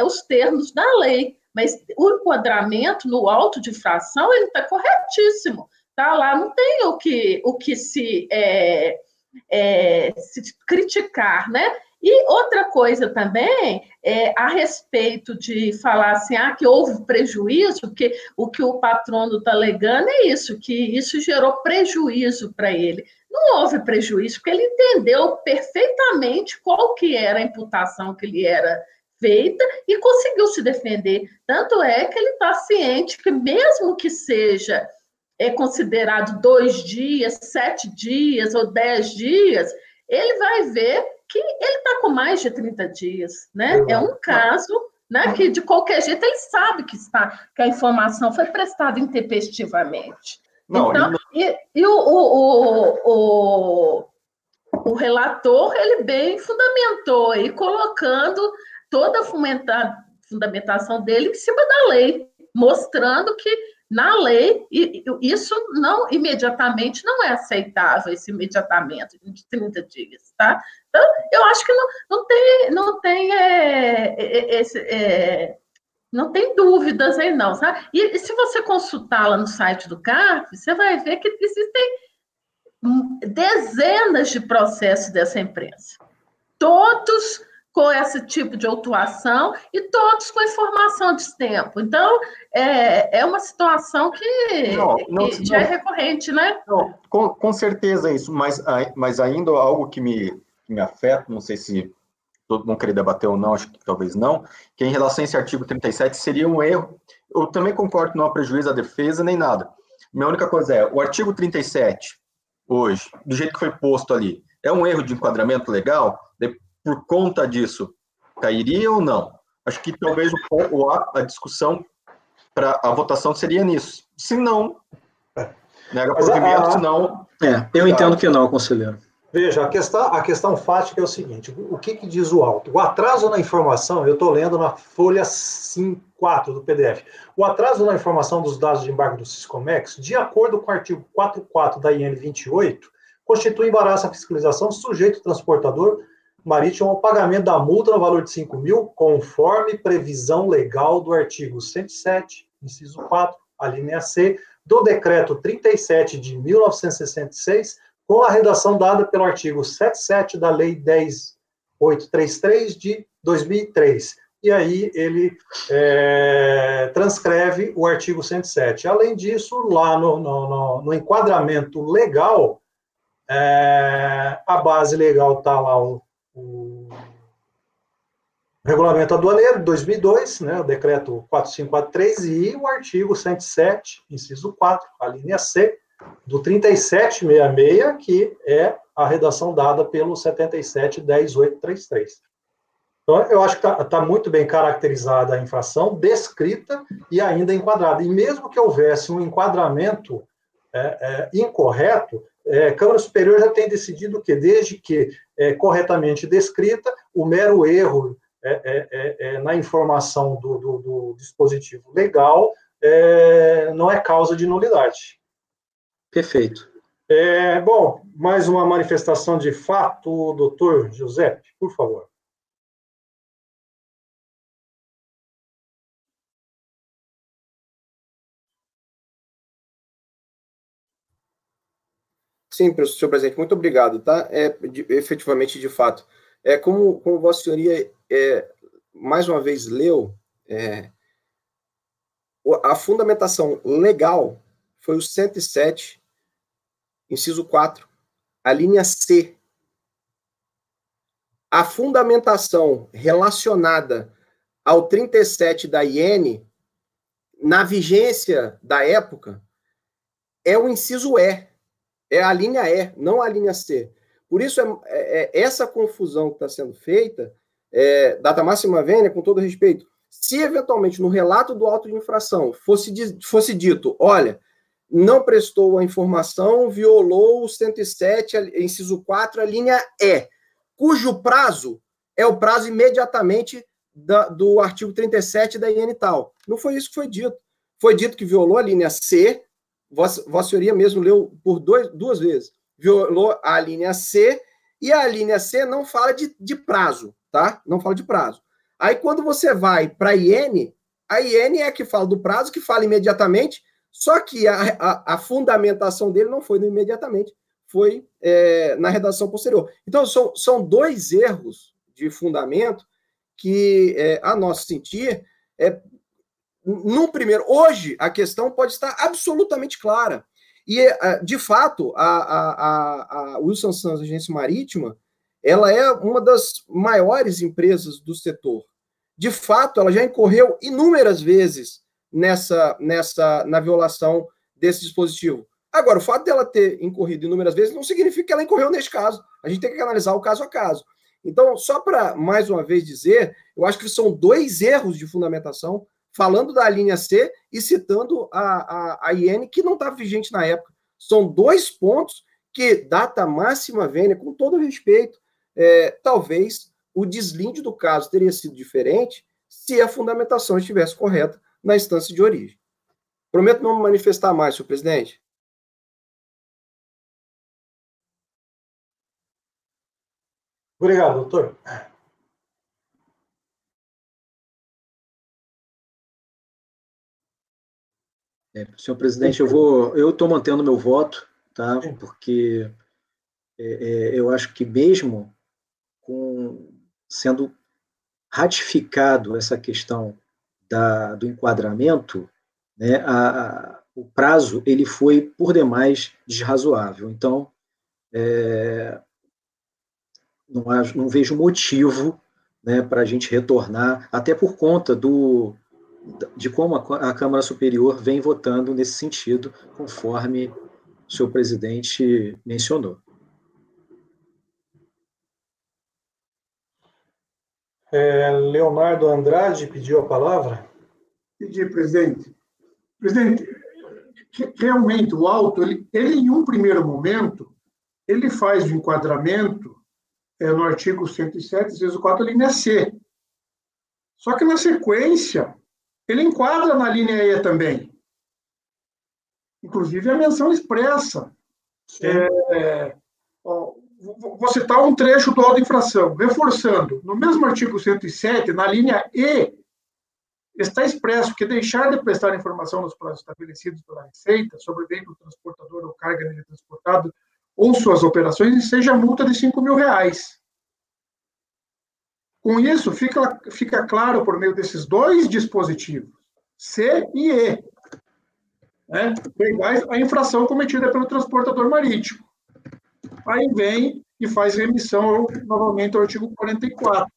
Os termos da lei. Mas o enquadramento no auto de infração, ele está corretíssimo. Tá lá, não tem o que se criticar, né? E outra coisa também, a respeito de falar assim, que houve prejuízo, porque o que o patrono está alegando é isso, que isso gerou prejuízo para ele. Não houve prejuízo, porque ele entendeu perfeitamente qual que era a imputação que lhe era feita e conseguiu se defender. Tanto é que ele está ciente que mesmo que seja considerado 2 dias, 7 dias ou 10 dias, ele vai ver que ele está com mais de 30 dias, né? É um caso, né, que de qualquer jeito ele sabe que a informação foi prestada intempestivamente. Então, o relator, ele bem fundamentou aí, colocando toda a fundamentação dele em cima da lei, mostrando que na lei, isso não imediatamente não é aceitável, esse imediatamento de 30 dias, tá? Então, eu acho que não tem dúvidas aí não, sabe? E se você consultar lá no site do CARF, você vai ver que existem dezenas de processos dessa empresa, todos com esse tipo de autuação e todos com informação de tempo. Então, é uma situação que já é recorrente, né? Não, com certeza isso, mas ainda algo que me afeta, não sei se todo mundo querer debater ou não, acho que talvez não, que em relação a esse artigo 37 seria um erro. Eu também concordo que não há prejuízo à defesa nem nada. Minha única coisa é, o artigo 37, hoje, do jeito que foi posto ali, é um erro de enquadramento legal? Por conta disso, cairia ou não? Acho que talvez a discussão para a votação seria nisso. Se não, nega provimento, se não... eu entendo que não, conselheiro. Veja, a questão fática é o seguinte, o que diz o auto? O atraso na informação, eu estou lendo na folha 4 do PDF, o atraso na informação dos dados de embarque do Siscomex, de acordo com o artigo 44 da IN 28, constitui embaraço à fiscalização sujeito ao transportador marítimo ao pagamento da multa no valor de 5 mil, conforme previsão legal do artigo 107, inciso 4, a linha C, do decreto 37 de 1966, com a redação dada pelo artigo 77 da lei 10.833 de 2003. E aí ele transcreve o artigo 107. Além disso, lá no enquadramento legal, a base legal está lá o regulamento aduaneiro de 2002, né, o decreto 4543 e o artigo 107, inciso 4, a linha C, do 3766, que é a redação dada pelo 77.10.833. Então, eu acho que está muito bem caracterizada a infração, descrita e ainda enquadrada. E mesmo que houvesse um enquadramento incorreto, a Câmara Superior já tem decidido que, desde que corretamente descrita, o mero erro na informação do dispositivo legal não é causa de nulidade. Perfeito. Bom, mais uma manifestação de fato, doutor Giuseppe, por favor. Sim, senhor presidente, muito obrigado, tá? Efetivamente, de fato, como Vossa Senhoria mais uma vez leu, a fundamentação legal foi o 107, inciso 4, a linha C. A fundamentação relacionada ao 37 da IN, na vigência da época, é o inciso E, é a linha E, não a linha C. Por isso, essa confusão que está sendo feita, data máxima vênia, com todo respeito, se eventualmente no relato do auto de infração fosse dito, olha, não prestou a informação, violou o 107, inciso 4, a linha E, cujo prazo é o prazo imediatamente do artigo 37 da IN tal. Não foi isso que foi dito. Foi dito que violou a linha C, Vossa Senhoria mesmo leu por duas vezes, violou a linha C, e a linha C não fala de prazo, tá? Não fala de prazo. Aí, quando você vai para a IN é que fala do prazo, que fala imediatamente, só que a fundamentação dele não foi no imediatamente, foi na redação posterior. Então, são dois erros de fundamento que, a nosso sentir, no primeiro, hoje, a questão pode estar absolutamente clara. E, de fato, a Wilson Sons Agência Marítima, ela é uma das maiores empresas do setor. De fato, ela já incorreu inúmeras vezes na violação desse dispositivo. Agora, o fato dela ter incorrido inúmeras vezes não significa que ela incorreu neste caso. A gente tem que analisar o caso a caso. Então, só para, mais uma vez, dizer, eu acho que são dois erros de fundamentação, falando da linha C e citando a IN, que não estava vigente na época. São dois pontos que, data máxima vênia, com todo respeito, talvez o deslinde do caso teria sido diferente se a fundamentação estivesse correta na instância de origem. Prometo não me manifestar mais, senhor presidente. Obrigado, doutor. Senhor presidente, eu estou mantendo meu voto, tá? Porque eu acho que mesmo sendo ratificado essa questão do enquadramento, né, o prazo ele foi por demais desrazoável. Então, não vejo motivo, né, para a gente retornar, até por conta de como a Câmara Superior vem votando nesse sentido, conforme o senhor presidente mencionou. Leonardo Andrade pediu a palavra. Pedi, presidente. Presidente, realmente o auto, ele em um primeiro momento, ele faz o enquadramento no artigo 107, inciso 4, linha C. Só que na sequência, ele enquadra na linha E também. Inclusive a menção expressa. Vou citar um trecho do auto de infração, reforçando, no mesmo artigo 107, na linha E, está expresso que deixar de prestar informação nos prazos estabelecidos pela Receita sobre veículo transportador ou carga nele transportado ou suas operações, seja multa de R$5.000. Com isso, fica claro, por meio desses dois dispositivos, C e E, né, iguais à infração cometida pelo transportador marítimo. Aí vem e faz remissão novamente ao artigo 44.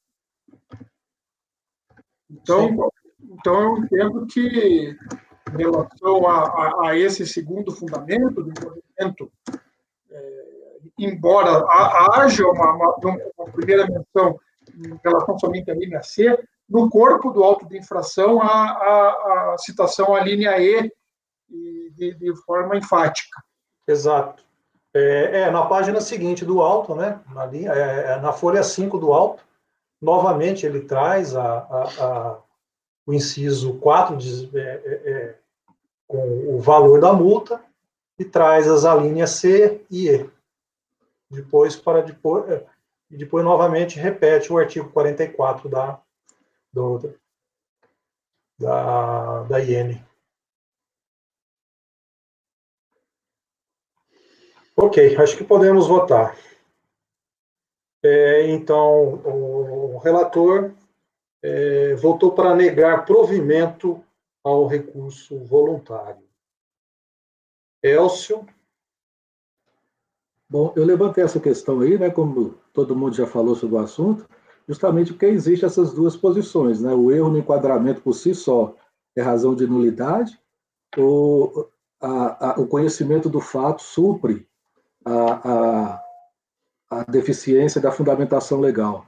Então eu entendo que, em relação a esse segundo fundamento do envolvimento, embora haja uma primeira menção em relação somente à linha C, no corpo do auto de infração, a citação à linha E de forma enfática. Exato. Na página seguinte do auto, né, na folha 5 do auto, novamente ele traz o inciso 4 com o valor da multa e traz as alíneas C e E. Depois novamente repete o artigo 44 da IN. Ok, acho que podemos votar. Então, o relator votou para negar provimento ao recurso voluntário. Elcio? Bom, eu levantei essa questão aí, né, como todo mundo já falou sobre o assunto, justamente porque existem essas duas posições, né? O erro no enquadramento por si só é razão de nulidade, ou o conhecimento do fato supre a deficiência da fundamentação legal.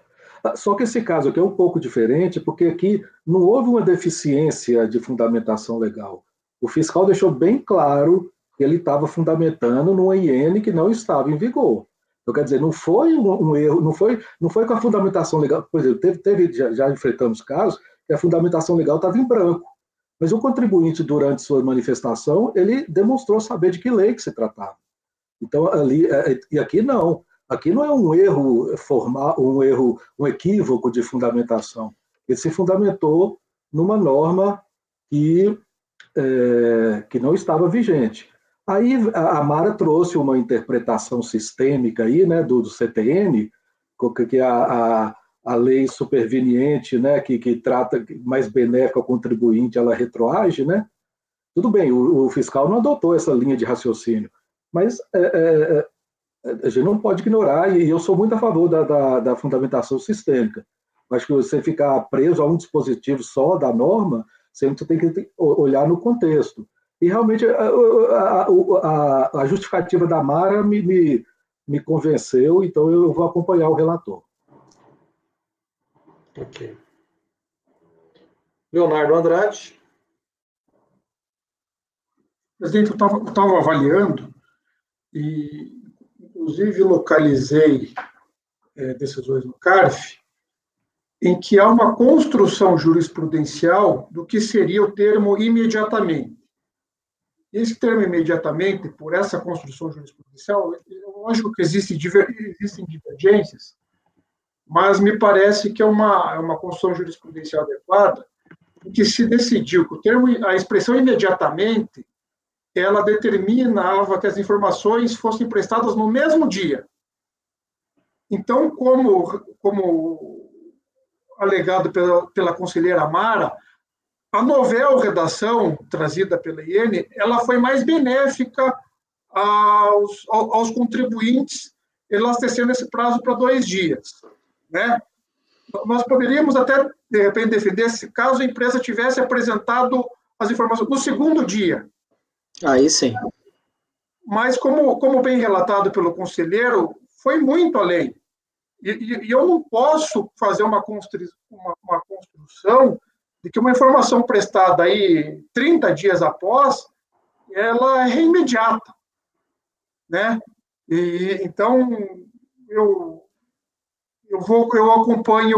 Só que esse caso aqui é um pouco diferente, porque aqui não houve uma deficiência de fundamentação legal. O fiscal deixou bem claro que ele estava fundamentando numa IN que não estava em vigor. Então, quer dizer, não foi um erro, não foi com a fundamentação legal. Por exemplo, já enfrentamos casos que a fundamentação legal estava em branco. Mas o contribuinte, durante sua manifestação, ele demonstrou saber de que lei que se tratava. Então, ali, e aqui não. Aqui não é um erro formal, um equívoco de fundamentação. Ele se fundamentou numa norma que não estava vigente. Aí a Mara trouxe uma interpretação sistêmica aí, né, do CTN, que a lei superveniente, né, que trata mais benéfica ao contribuinte, ela retroage, né? Tudo bem, o fiscal não adotou essa linha de raciocínio, mas a gente não pode ignorar, e eu sou muito a favor da fundamentação sistêmica. Acho que você ficar preso a um dispositivo só da norma, sempre tem que olhar no contexto. E realmente a justificativa da Mara me convenceu, então eu vou acompanhar o relator. Ok. Leonardo Andrade. Presidente, eu estava avaliando e, inclusive, localizei decisões no CARF em que há uma construção jurisprudencial do que seria o termo imediatamente. Esse termo imediatamente, por essa construção jurisprudencial, lógico que existem divergências, mas me parece que é uma construção jurisprudencial adequada, porque se decidiu que a expressão imediatamente, ela determinava que as informações fossem prestadas no mesmo dia. Então, como alegado pela conselheira Mara, a novel redação trazida pela IN, ela foi mais benéfica aos contribuintes, elastecendo esse prazo para 2 dias, né? Nós poderíamos até, de repente, defender se caso a empresa tivesse apresentado as informações no segundo dia. Aí sim. Mas, como bem relatado pelo conselheiro, foi muito além. E eu não posso fazer uma construção de que uma informação prestada aí 30 dias após, ela é imediata, né? Então, eu acompanho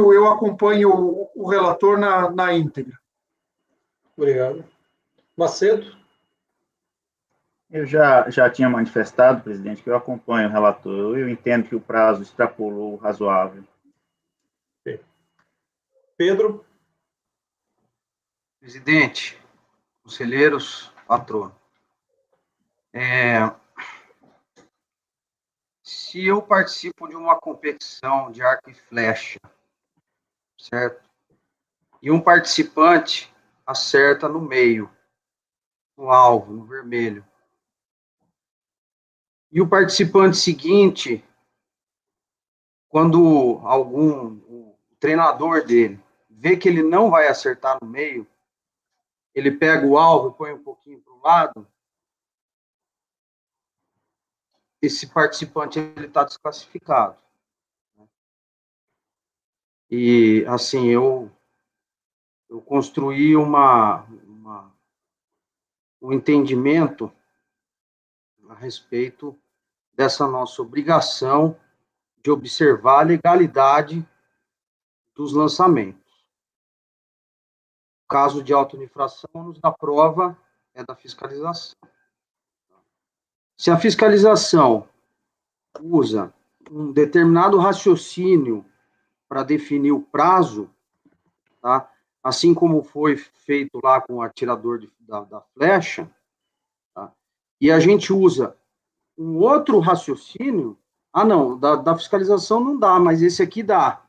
o relator na íntegra. Obrigado. Macedo. Eu já tinha manifestado, presidente, que eu acompanho o relator. Eu entendo que o prazo extrapolou o razoável. Okay. Pedro. Presidente, conselheiros, patrono. Se eu participo de uma competição de arco e flecha, certo? E um participante acerta no meio, no alvo, no vermelho. E o participante seguinte, quando o treinador dele vê que ele não vai acertar no meio, ele pega o alvo e põe um pouquinho para o lado, esse participante ele está desclassificado. E, assim, eu construí um entendimento a respeito dessa nossa obrigação de observar a legalidade dos lançamentos. O caso de auto-infração nos dá prova é da fiscalização. Se a fiscalização usa um determinado raciocínio para definir o prazo, tá? Assim como foi feito lá com o atirador da flecha, tá? E a gente usa um outro raciocínio, não, da fiscalização não dá, mas esse aqui dá.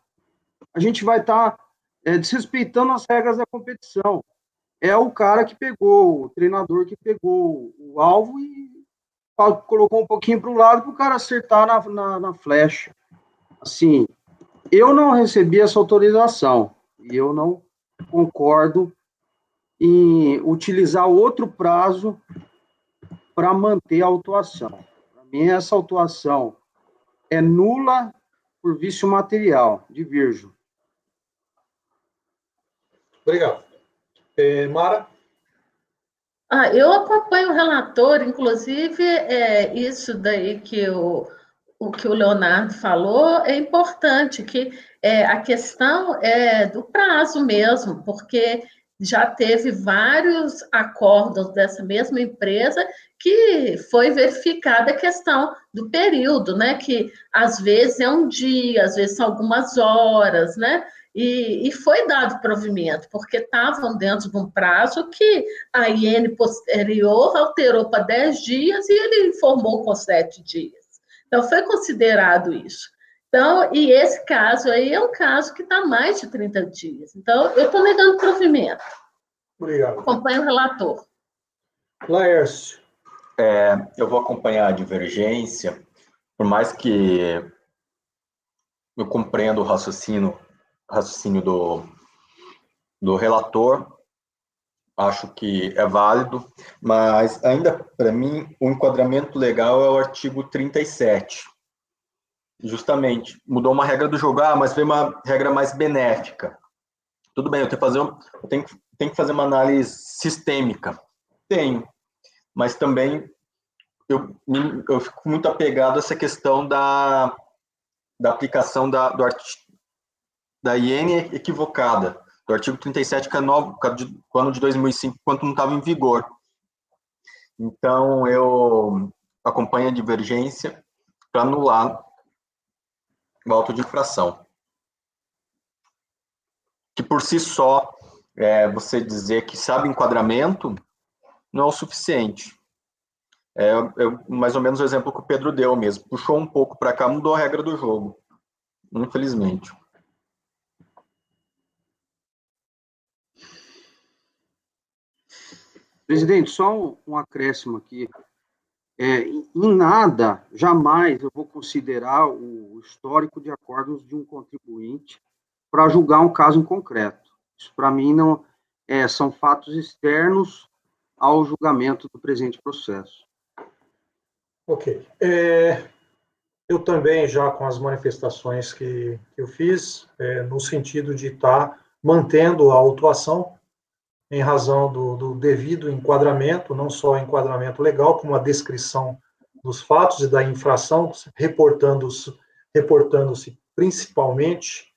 A gente vai estar desrespeitando as regras da competição. É o cara que pegou, o treinador que pegou o alvo e colocou um pouquinho para o lado para o cara acertar na flecha. Assim, eu não recebi essa autorização e eu não concordo em utilizar outro prazo para manter a autuação. Para mim, essa autuação é nula por vício material, divirjo. Obrigado. Mara? Eu acompanho o relator, inclusive, isso daí que o que o Leonardo falou é importante, que a questão é do prazo mesmo, porque já teve vários acordos dessa mesma empresa que foi verificada a questão do período, né? Que às vezes é um dia, às vezes são algumas horas, né? E foi dado provimento, porque estavam dentro de um prazo que a IN posterior alterou para 10 dias e ele informou com 7 dias. Então, foi considerado isso. Então, e esse caso aí é um caso que está mais de 30 dias. Então, eu estou negando provimento. Obrigado. Acompanho o relator. Laércio. Eu vou acompanhar a divergência, por mais que eu compreendo o raciocínio do relator, acho que é válido, mas ainda, para mim, o enquadramento legal é o artigo 37. Justamente, mudou uma regra do jogo, mas veio uma regra mais benéfica. Tudo bem, eu tenho que fazer uma análise sistêmica. Tenho, mas também eu fico muito apegado a essa questão da aplicação da IN equivocada, do artigo 37, que é novo, do ano de 2005, quando não estava em vigor. Então, eu acompanho a divergência para anular o auto de infração. Que, por si só, você dizer que sabe enquadramento não é o suficiente. Mais ou menos o exemplo que o Pedro deu mesmo. Puxou um pouco para cá, mudou a regra do jogo. Infelizmente. Presidente, só um acréscimo aqui. Em nada, jamais eu vou considerar o histórico de acordos de um contribuinte para julgar um caso em concreto. Isso, para mim, não são fatos externos ao julgamento do presente processo. Ok. Eu também, já com as manifestações que eu fiz, no sentido de estar mantendo a autuação em razão do devido enquadramento, não só enquadramento legal, como a descrição dos fatos e da infração, reportando-se principalmente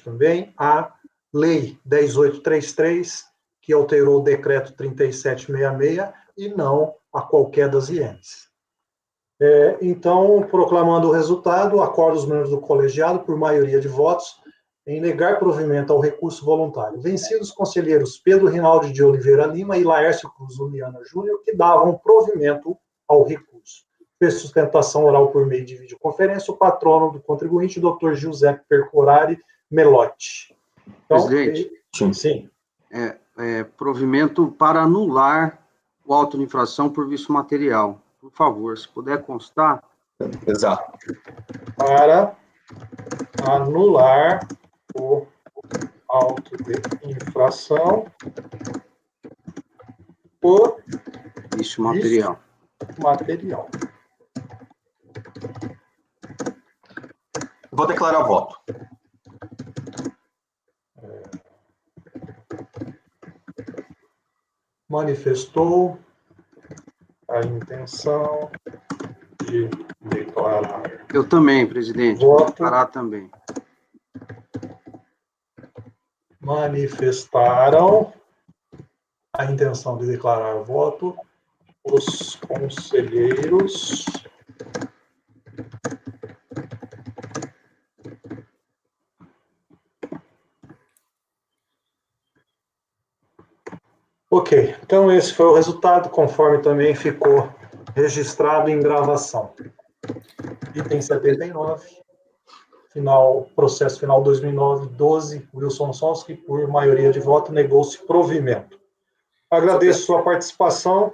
também, a Lei 10.833, que alterou o Decreto 3766, e não a qualquer das INs. Então, proclamando o resultado, acordo os membros do colegiado, por maioria de votos, em negar provimento ao recurso voluntário. Vencidos os conselheiros Pedro Rinaldi de Oliveira Lima e Laércio Cruz Uliana Júnior, que davam provimento ao recurso. Fez sustentação oral por meio de videoconferência o patrono do contribuinte, Dr. Giuseppe Percorari Melotti. Então, presidente, sim. Provimento para anular o auto de infração por vício material. Por favor, se puder constar. Exato. Para anular o auto de infração por vício material. Vou declarar voto. Manifestou a intenção de declarar. Eu também, presidente. Vou declarar também. Manifestaram a intenção de declarar voto os conselheiros Ok, então esse foi o resultado, conforme também ficou registrado em gravação. Item 79, processo final 2009-12, Wilson Sonski, por maioria de voto, negou-se provimento. Agradeço sua participação.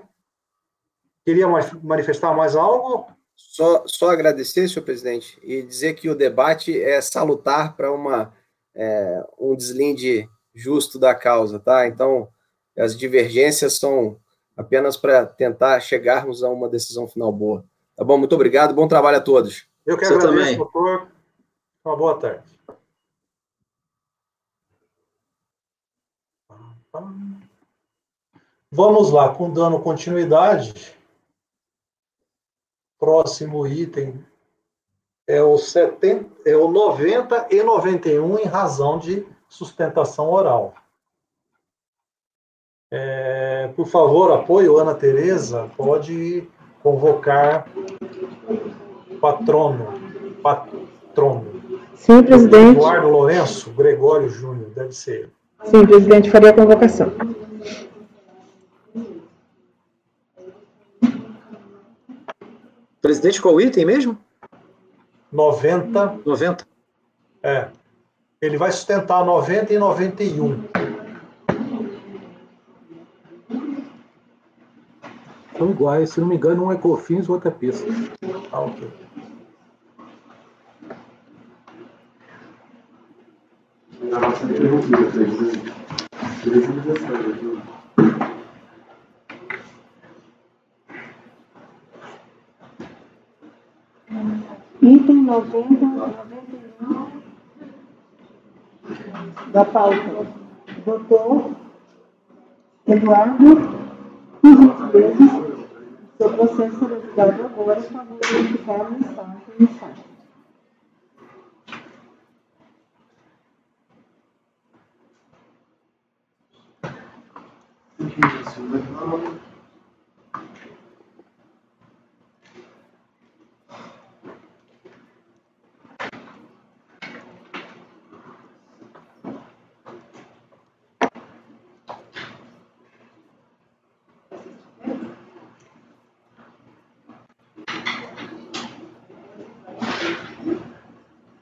Queria manifestar mais algo? Só agradecer, senhor presidente, e dizer que o debate é salutar para um deslinde justo da causa, tá? Então, as divergências são apenas para tentar chegarmos a uma decisão final boa. Tá bom? Muito obrigado, bom trabalho a todos. Eu que agradeço, doutor. Uma boa tarde. Vamos lá, dando continuidade. Próximo item é o 90 e 91 em razão de sustentação oral. Por favor, apoio, Ana Tereza, pode convocar patrono. Sim, presidente. Eduardo Lourenço, Gregório Júnior, deve ser. Sim, presidente, faria a convocação. Presidente, qual item mesmo? 90. 90. Ele vai sustentar 90 e 91. São iguais, se não me engano, um é COFINS, o outro é PIS. Ok. Item 90 e 91 da pauta. Doutor Eduardo, por gentileza, seu processo será julgado agora, por favor, verificar a mensagem inicial.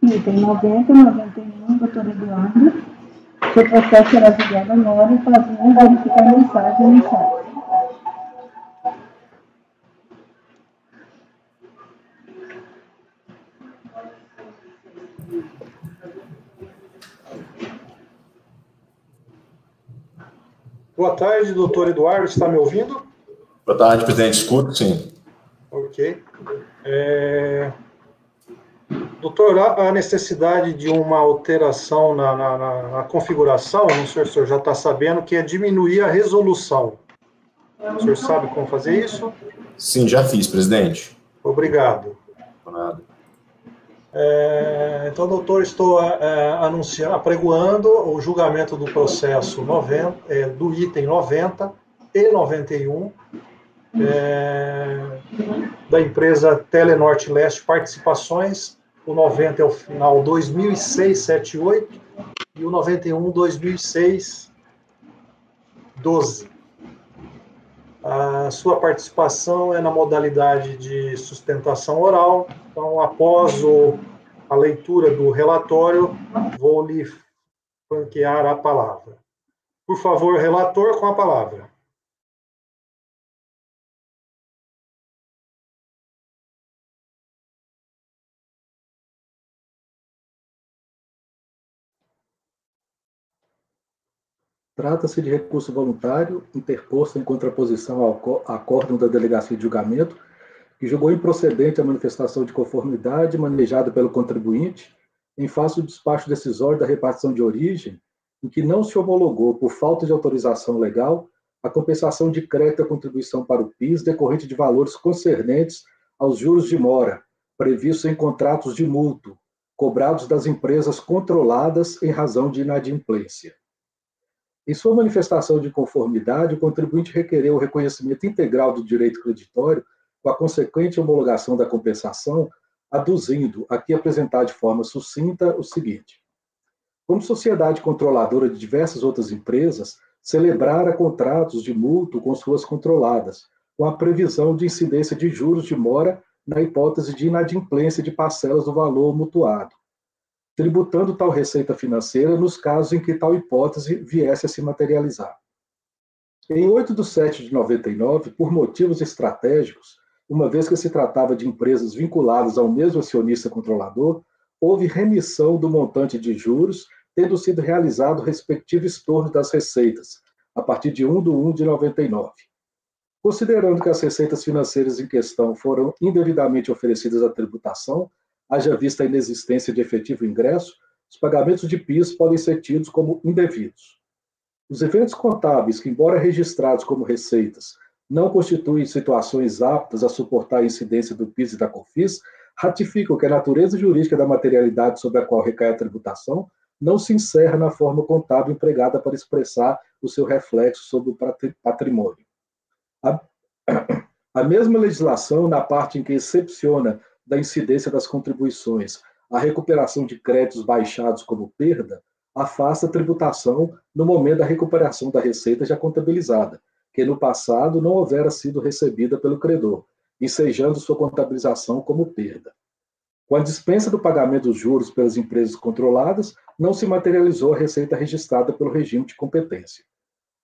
Item 90 e 91, doutor Eduardo. Seu processo será julgado agora, fazendo verificar a mensagem inicial. Boa tarde, doutor Eduardo, está me ouvindo? Boa tarde, presidente. Escuto, sim. Ok. Doutor, a necessidade de uma alteração na configuração, não sei se o senhor já está sabendo, que é diminuir a resolução. O senhor sabe como fazer isso? Sim, já fiz, presidente. Obrigado. Por nada. Então, doutor, estou apregoando o julgamento do processo 90, do item 90 e 91, da empresa Telenorte Leste Participações. O 90 é o final 2006-78 e o 91, 2006-12. A sua participação é na modalidade de sustentação oral. Então, após a leitura do relatório, vou lhe franquear a palavra. Por favor, relator, com a palavra. Trata-se de recurso voluntário, interposto em contraposição ao acórdão da Delegacia de Julgamento, que julgou improcedente a manifestação de conformidade manejada pelo contribuinte em face do despacho decisório da repartição de origem, em que não se homologou, por falta de autorização legal, a compensação de crédito à contribuição para o PIS decorrente de valores concernentes aos juros de mora, previstos em contratos de mútuo, cobrados das empresas controladas em razão de inadimplência. Em sua manifestação de conformidade, o contribuinte requereu o reconhecimento integral do direito creditório com a consequente homologação da compensação, aduzindo, aqui apresentar de forma sucinta, o seguinte. Como sociedade controladora de diversas outras empresas, celebrara contratos de mútuo com suas controladas, com a previsão de incidência de juros de mora na hipótese de inadimplência de parcelas do valor mutuado, tributando tal receita financeira nos casos em que tal hipótese viesse a se materializar. Em 8/7/99, por motivos estratégicos, uma vez que se tratava de empresas vinculadas ao mesmo acionista controlador, houve remissão do montante de juros, tendo sido realizado o respectivo estorno das receitas, a partir de 1 de 99. Considerando que as receitas financeiras em questão foram indevidamente oferecidas à tributação, haja vista a inexistência de efetivo ingresso, os pagamentos de PIS podem ser tidos como indevidos. Os eventos contábeis que, embora registrados como receitas, não constituem situações aptas a suportar a incidência do PIS e da COFINS, ratificam que a natureza jurídica da materialidade sobre a qual recai a tributação não se encerra na forma contábil empregada para expressar o seu reflexo sobre o patrimônio. A mesma legislação, na parte em que excepciona da incidência das contribuições a recuperação de créditos baixados como perda, afasta a tributação no momento da recuperação da receita já contabilizada, que no passado não houvera sido recebida pelo credor, ensejando sua contabilização como perda. Com a dispensa do pagamento dos juros pelas empresas controladas, não se materializou a receita registrada pelo regime de competência.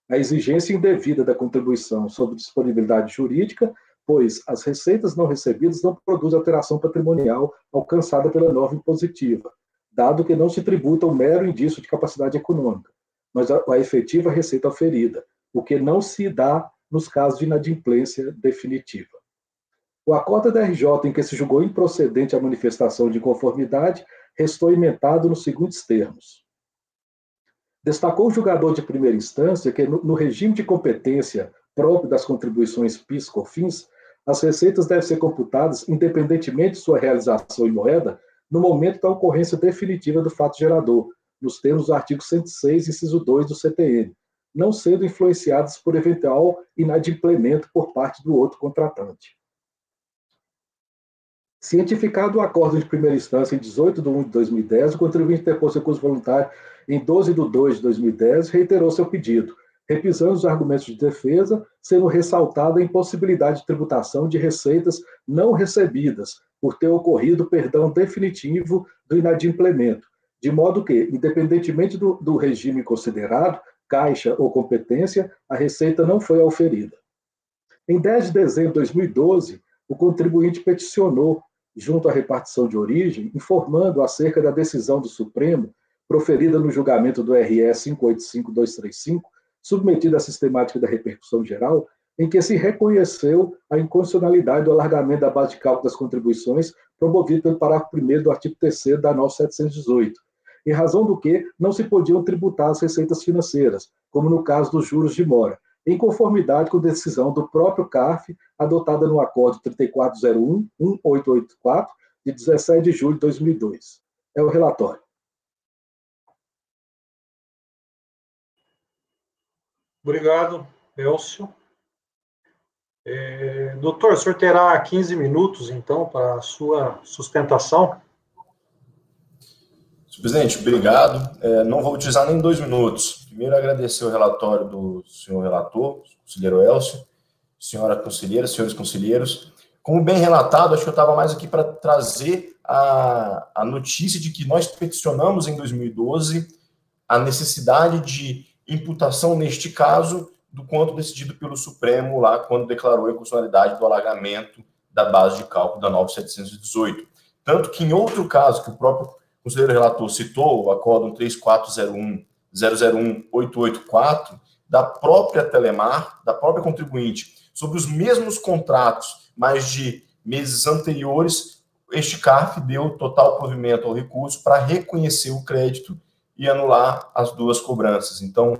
A exigência indevida da contribuição sobre disponibilidade jurídica, pois as receitas não recebidas não produzem alteração patrimonial alcançada pela norma impositiva, dado que não se tributa o mero indício de capacidade econômica, mas a efetiva receita oferida, o que não se dá nos casos de inadimplência definitiva. O acordo da RJ em que se julgou improcedente a manifestação de inconformidade restou emendado nos seguintes termos. Destacou o julgador de primeira instância que, no regime de competência próprio das contribuições PIS/COFINS, as receitas devem ser computadas independentemente de sua realização em moeda no momento da ocorrência definitiva do fato gerador, nos termos do artigo 106, inciso 2 do CTN, não sendo influenciadas por eventual inadimplemento por parte do outro contratante. Cientificado o acordo de primeira instância em 18 de 1 de 2010, o contribuinte interpôs recurso voluntário em 12 de 2 de 2010, reiterou seu pedido, repisando os argumentos de defesa, sendo ressaltada a impossibilidade de tributação de receitas não recebidas, por ter ocorrido perdão definitivo do inadimplemento, de modo que, independentemente do regime considerado, caixa ou competência, a receita não foi auferida. Em 10 de dezembro de 2012, o contribuinte peticionou, junto à repartição de origem, informando acerca da decisão do Supremo, proferida no julgamento do RE 585235, submetida à sistemática da repercussão geral, em que se reconheceu a inconstitucionalidade do alargamento da base de cálculo das contribuições promovido pelo parágrafo 1º do artigo 3º da NOS 718, em razão do que não se podiam tributar as receitas financeiras, como no caso dos juros de mora, em conformidade com a decisão do próprio CARF, adotada no Acordo 3401-1884, de 17 de julho de 2002. É o relatório. Obrigado, Elcio. Doutor, o senhor terá 15 minutos, então, para a sua sustentação. Senhor presidente, obrigado. Não vou utilizar nem 2 minutos. Primeiro, agradecer o relatório do senhor relator, conselheiro Elcio, senhora conselheira, senhores conselheiros. Como bem relatado, acho que eu estava mais aqui para trazer a notícia de que nós peticionamos em 2012 a necessidade de imputação, neste caso, do quanto decidido pelo Supremo lá, quando declarou a inconstitucionalidade do alargamento da base de cálculo da 9718. Tanto que, em outro caso, que o próprio conselheiro relator citou, o Acórdão 3401-001-884, da própria Telemar, da própria contribuinte, sobre os mesmos contratos, mas de meses anteriores, este CARF deu total provimento ao recurso para reconhecer o crédito e anular as duas cobranças. Então,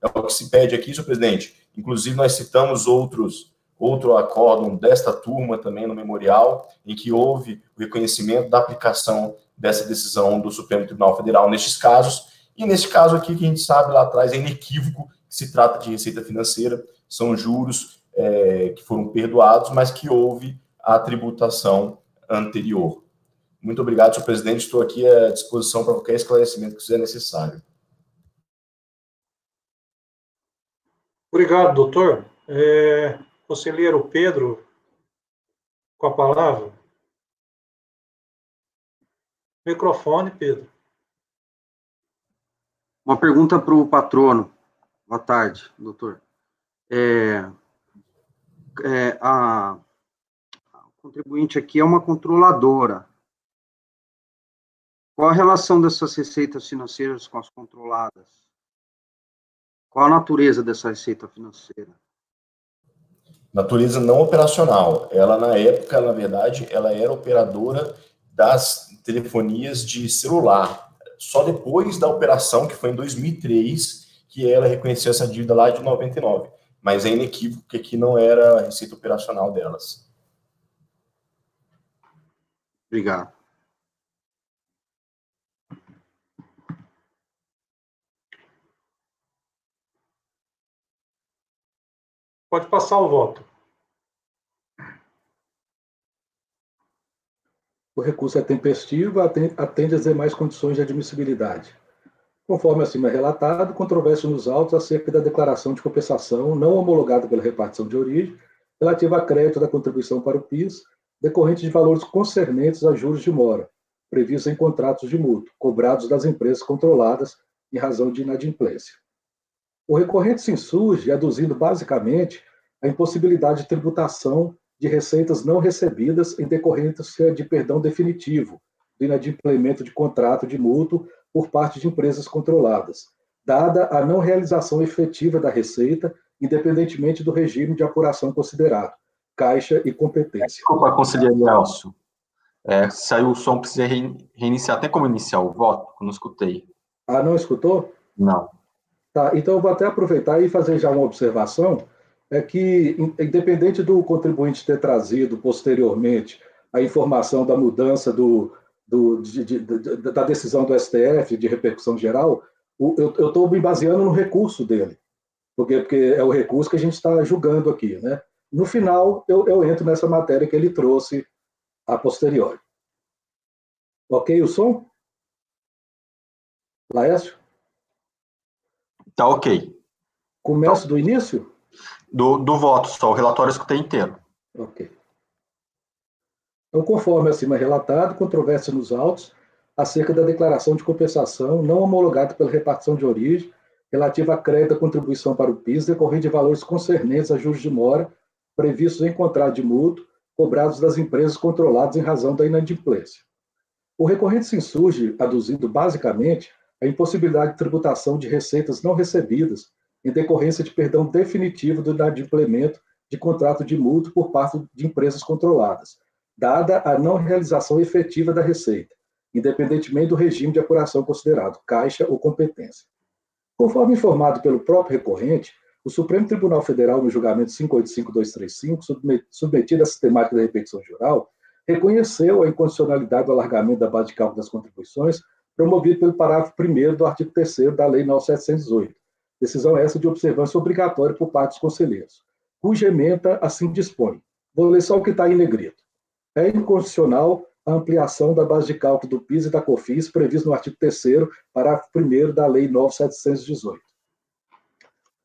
é o que se pede aqui, senhor presidente. Inclusive, nós citamos outro acórdão desta turma também no memorial, em que houve o reconhecimento da aplicação dessa decisão do Supremo Tribunal Federal nestes casos. E neste caso aqui, que a gente sabe lá atrás, é inequívoco que se trata de receita financeira, são juros que foram perdoados, mas que houve a tributação anterior. Muito obrigado, senhor presidente. Estou aqui à disposição para qualquer esclarecimento que seja necessário. Obrigado, doutor. Conselheiro Pedro, com a palavra. Microfone, Pedro. Uma pergunta para o patrono. Boa tarde, doutor. contribuinte aqui é uma controladora. Qual a relação dessas receitas financeiras com as controladas? Qual a natureza dessa receita financeira? Natureza não operacional. Ela, na época, na verdade, ela era operadora das telefonias de celular. Só depois da operação, que foi em 2003, que ela reconheceu essa dívida lá de 99. Mas é inequívoco que aqui não era a receita operacional delas. Obrigado. Pode passar o voto. O recurso é tempestivo, atende às demais condições de admissibilidade. Conforme acima relatado, controvérsia nos autos acerca da declaração de compensação não homologada pela repartição de origem, relativa a crédito da contribuição para o PIS, decorrente de valores concernentes a juros de mora, previstos em contratos de mútuo, cobrados das empresas controladas em razão de inadimplência. O recorrente se insurge aduzindo basicamente a impossibilidade de tributação de receitas não recebidas em decorrência de perdão definitivo do inadimplemento de contrato de mútuo por parte de empresas controladas, dada a não realização efetiva da receita, independentemente do regime de apuração considerado, caixa e competência. Desculpa, conselheiro Elcio. Saiu o som, precisa reiniciar. Tem como iniciar o voto? Eu não escutei. Ah, não escutou? Não. Tá, então eu vou até aproveitar e fazer já uma observação, que, independente do contribuinte ter trazido posteriormente a informação da mudança da decisão do STF de repercussão geral, eu estou me baseando no recurso dele, porque é o recurso que a gente está julgando aqui, né? No final, eu entro nessa matéria que ele trouxe a posteriori. Ok o som? Laércio? Tá ok. Começo do início? Do voto só, o relatório eu escutei inteiro. Ok. Então, conforme acima relatado, controvérsia nos autos acerca da declaração de compensação não homologada pela repartição de origem relativa a crédito da contribuição para o PIS decorrente de valores concernentes a juros de mora previstos em contrato de mútuo cobrados das empresas controladas em razão da inadimplência. O recorrente se insurge aduzindo basicamente a impossibilidade de tributação de receitas não recebidas em decorrência de perdão definitivo do inadimplemento de contrato de mútuo por parte de empresas controladas, dada a não realização efetiva da receita, independentemente do regime de apuração considerado, caixa ou competência. Conforme informado pelo próprio recorrente, o Supremo Tribunal Federal, no julgamento 585.235, submetido à sistemática da repetição geral, reconheceu a incondicionalidade do alargamento da base de cálculo das contribuições promovido pelo parágrafo 1º do artigo 3º da Lei 9.708, decisão essa de observância obrigatória por parte dos conselheiros, cuja ementa assim dispõe. Vou ler só o que está em negrito. É inconstitucional a ampliação da base de cálculo do PIS e da COFINS previsto no artigo 3º, parágrafo 1º da Lei 9.718.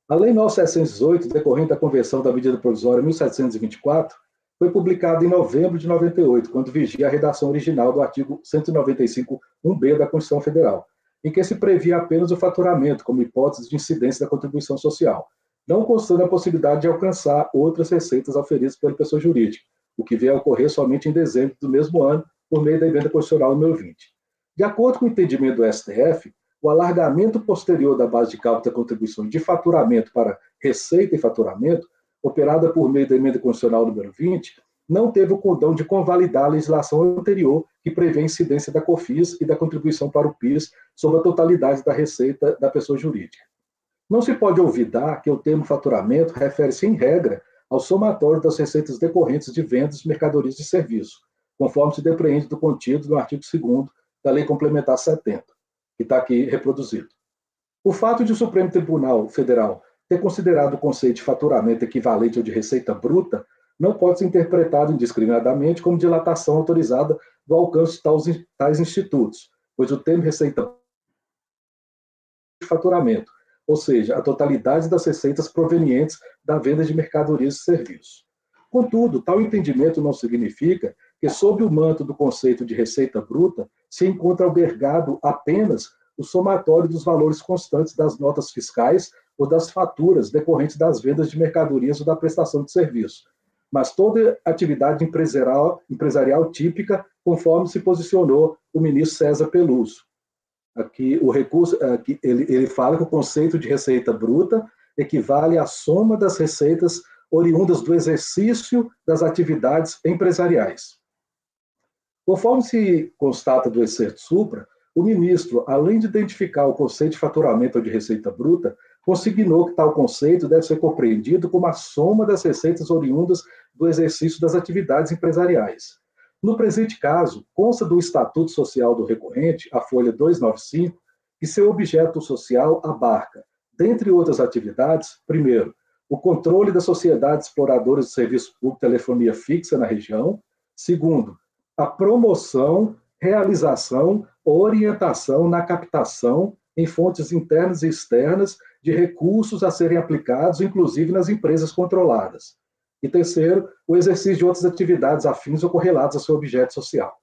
A Lei 9.718, decorrente da conversão da medida provisória 1724, foi publicada em novembro de 98, quando vigia a redação original do artigo 195.1b da Constituição Federal, em que se previa apenas o faturamento como hipótese de incidência da contribuição social, não constando a possibilidade de alcançar outras receitas auferidas pela pessoa jurídica, o que veio a ocorrer somente em dezembro do mesmo ano, por meio da emenda constitucional número 20. De acordo com o entendimento do STF, o alargamento posterior da base de cálculo da contribuição de faturamento para receita e faturamento, operada por meio da emenda constitucional número 20, não teve o condão de convalidar a legislação anterior que prevê a incidência da COFINS e da contribuição para o PIS sobre a totalidade da receita da pessoa jurídica. Não se pode olvidar que o termo faturamento refere-se, em regra, ao somatório das receitas decorrentes de vendas de mercadorias e serviços, conforme se depreende do contido no artigo 2º da Lei Complementar 70, que está aqui reproduzido. O fato de o Supremo Tribunal Federal ter considerado o conceito de faturamento equivalente ao de receita bruta não pode ser interpretado indiscriminadamente como dilatação autorizada do alcance de tais institutos, pois o termo receita de faturamento, ou seja, a totalidade das receitas provenientes da venda de mercadorias e serviços. Contudo, tal entendimento não significa que, sob o manto do conceito de receita bruta, se encontra albergado apenas o somatório dos valores constantes das notas fiscais ou das faturas decorrentes das vendas de mercadorias ou da prestação de serviço, mas toda atividade empresarial típica, conforme se posicionou o ministro César Peluso. Aqui o recurso, aqui ele fala que o conceito de receita bruta equivale à soma das receitas oriundas do exercício das atividades empresariais. Conforme se constata do excerto supra, o ministro, além de identificar o conceito de faturamento ou de receita bruta, consignou que tal conceito deve ser compreendido como a soma das receitas oriundas do exercício das atividades empresariais. No presente caso, consta do Estatuto Social do Recorrente, a folha 295, que seu objeto social abarca, dentre outras atividades, primeiro, o controle das sociedades exploradoras de serviço público de telefonia fixa na região, segundo, a promoção, realização, orientação na captação em fontes internas e externas de recursos a serem aplicados, inclusive nas empresas controladas. E terceiro, o exercício de outras atividades afins ou correlatas ao seu objeto social.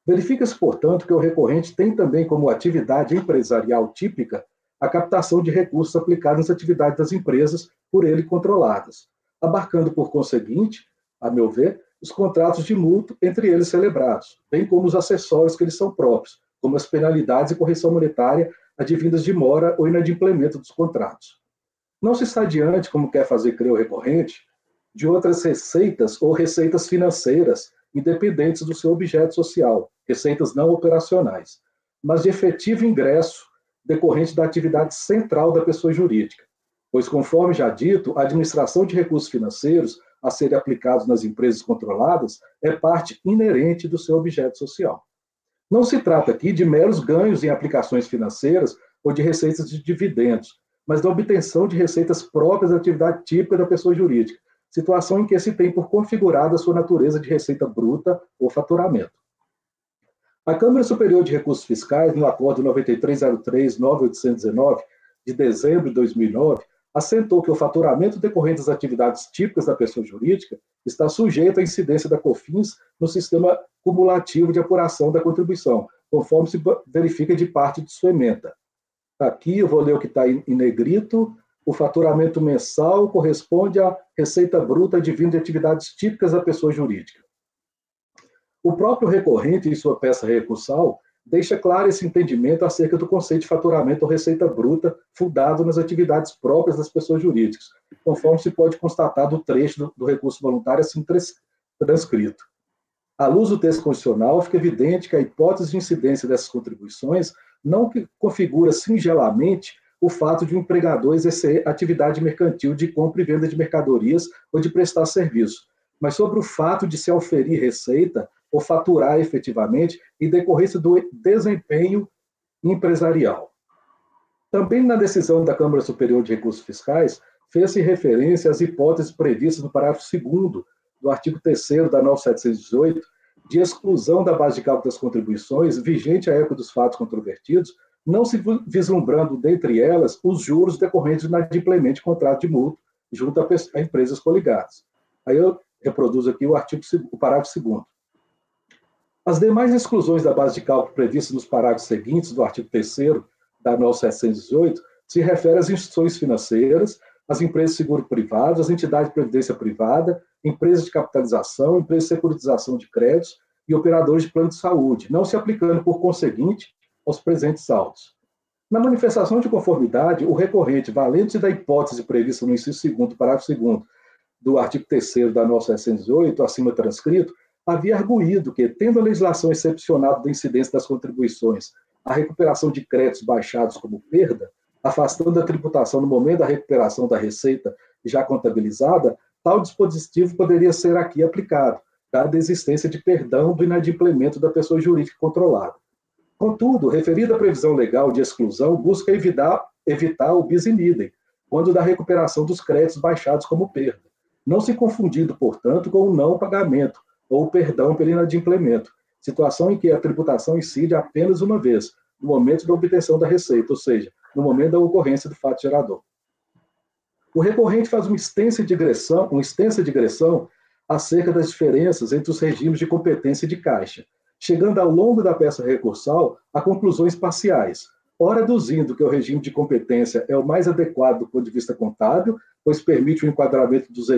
Verifica-se, portanto, que o recorrente tem também como atividade empresarial típica a captação de recursos aplicados nas atividades das empresas por ele controladas, abarcando, por conseguinte, a meu ver, os contratos de mútuo entre eles celebrados, bem como os acessórios que eles são próprios, como as penalidades e correção monetária advindas de mora ou inadimplemento dos contratos. Não se está diante, como quer fazer crer o recorrente, de outras receitas ou receitas financeiras independentes do seu objeto social, receitas não operacionais, mas de efetivo ingresso decorrente da atividade central da pessoa jurídica, pois, conforme já dito, a administração de recursos financeiros a serem aplicados nas empresas controladas é parte inerente do seu objeto social. Não se trata aqui de meros ganhos em aplicações financeiras ou de receitas de dividendos, mas da obtenção de receitas próprias da atividade típica da pessoa jurídica, situação em que se tem por configurada a sua natureza de receita bruta ou faturamento. A Câmara Superior de Recursos Fiscais, no Acordo 9303-9819, de dezembro de 2009, assentou que o faturamento decorrente das atividades típicas da pessoa jurídica está sujeito à incidência da COFINS no sistema cumulativo de apuração da contribuição, conforme se verifica de parte de sua ementa. Aqui eu vou ler o que está em negrito. O faturamento mensal corresponde à receita bruta advinda de atividades típicas da pessoa jurídica. O próprio recorrente, em sua peça recursal, deixa claro esse entendimento acerca do conceito de faturamento ou receita bruta fundado nas atividades próprias das pessoas jurídicas, conforme se pode constatar do trecho do recurso voluntário assim transcrito. À luz do texto constitucional, fica evidente que a hipótese de incidência dessas contribuições não configura singelamente o fato de um empregador exercer atividade mercantil de compra e venda de mercadorias ou de prestar serviço, mas sobre o fato de se auferir receita ou faturar efetivamente em decorrência do desempenho empresarial. Também na decisão da Câmara Superior de Recursos Fiscais, fez-se referência às hipóteses previstas no parágrafo 2º do artigo 3º da 9718, de exclusão da base de cálculo das contribuições vigente à época dos fatos controvertidos, não se vislumbrando, dentre elas, os juros decorrentes do inadimplemento de contrato de mútuo junto a empresas coligadas. Aí eu reproduzo aqui o parágrafo 2º. As demais exclusões da base de cálculo previstas nos parágrafos seguintes do artigo 3º da 9718 se referem às instituições financeiras, às empresas de seguro privado, às entidades de previdência privada, empresas de capitalização, empresas de securitização de créditos e operadores de plano de saúde, não se aplicando, por conseguinte, aos presentes autos. Na manifestação de conformidade, o recorrente, valendo-se da hipótese prevista no inciso 2º, parágrafo 2º do artigo 3º da 9718, acima transcrito, havia arguído que, tendo a legislação excepcionado da incidência das contribuições a recuperação de créditos baixados como perda, afastando a tributação no momento da recuperação da receita já contabilizada, tal dispositivo poderia ser aqui aplicado, dada a existência de perdão do inadimplemento da pessoa jurídica controlada. Contudo, referida à previsão legal de exclusão, busca evitar o bis in idem, quando da recuperação dos créditos baixados como perda, não se confundindo, portanto, com o não pagamento ou o perdão pelo inadimplemento, situação em que a tributação incide apenas uma vez, no momento da obtenção da receita, ou seja, no momento da ocorrência do fato gerador. O recorrente faz uma extensa digressão acerca das diferenças entre os regimes de competência e de caixa, chegando ao longo da peça recursal a conclusões parciais, ora aduzindo que o regime de competência é o mais adequado do ponto de vista contábil, pois permite o enquadramento dos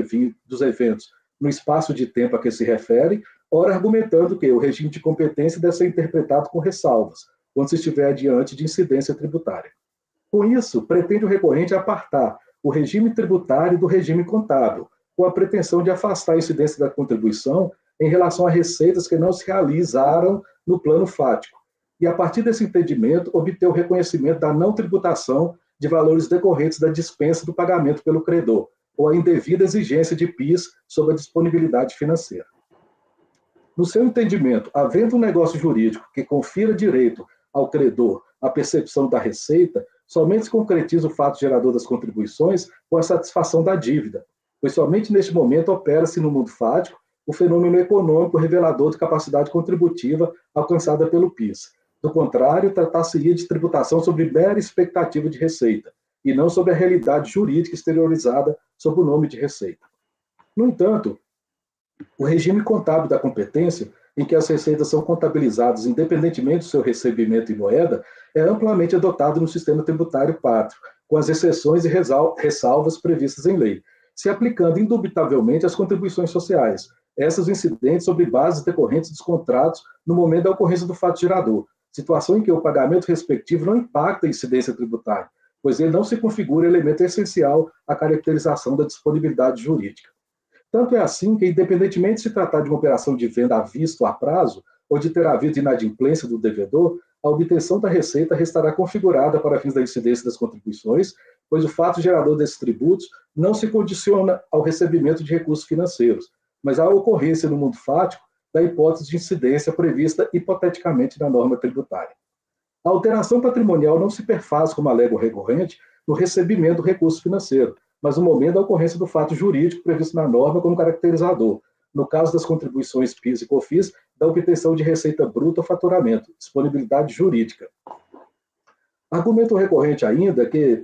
eventos no espaço de tempo a que se refere, ora argumentando que o regime de competência deve ser interpretado com ressalvas, quando se estiver diante de incidência tributária. Com isso, pretende o recorrente apartar o regime tributário do regime contábil, com a pretensão de afastar a incidência da contribuição em relação a receitas que não se realizaram no plano fático, e, a partir desse entendimento, obter o reconhecimento da não tributação de valores decorrentes da dispensa do pagamento pelo credor, ou a indevida exigência de PIS sobre a disponibilidade financeira. No seu entendimento, havendo um negócio jurídico que confira direito ao credor à percepção da receita, somente se concretiza o fato gerador das contribuições com a satisfação da dívida, pois somente neste momento opera-se no mundo fático o fenômeno econômico revelador de capacidade contributiva alcançada pelo PIS. Do contrário, tratar-se-ia de tributação sobre mera expectativa de receita, e não sobre a realidade jurídica exteriorizada sob o nome de receita. No entanto, o regime contábil da competência, em que as receitas são contabilizadas independentemente do seu recebimento em moeda, é amplamente adotado no sistema tributário pátrio, com as exceções e ressalvas previstas em lei, se aplicando indubitavelmente às contribuições sociais, essas incidentes sobre bases decorrentes dos contratos no momento da ocorrência do fato gerador, situação em que o pagamento respectivo não impacta a incidência tributária, pois ele não se configura elemento essencial à caracterização da disponibilidade jurídica. Tanto é assim que, independentemente de se tratar de uma operação de venda à vista ou a prazo, ou de ter havido inadimplência do devedor, a obtenção da receita restará configurada para fins da incidência das contribuições, pois o fato gerador desses tributos não se condiciona ao recebimento de recursos financeiros, mas à ocorrência no mundo fático da hipótese de incidência prevista hipoteticamente na norma tributária. A alteração patrimonial não se perfaz, como alega o recorrente, no recebimento do recurso financeiro, mas no momento da ocorrência do fato jurídico previsto na norma como caracterizador, no caso das contribuições PIS e COFINS, da obtenção de receita bruta ou faturamento, disponibilidade jurídica. Argumento recorrente ainda que,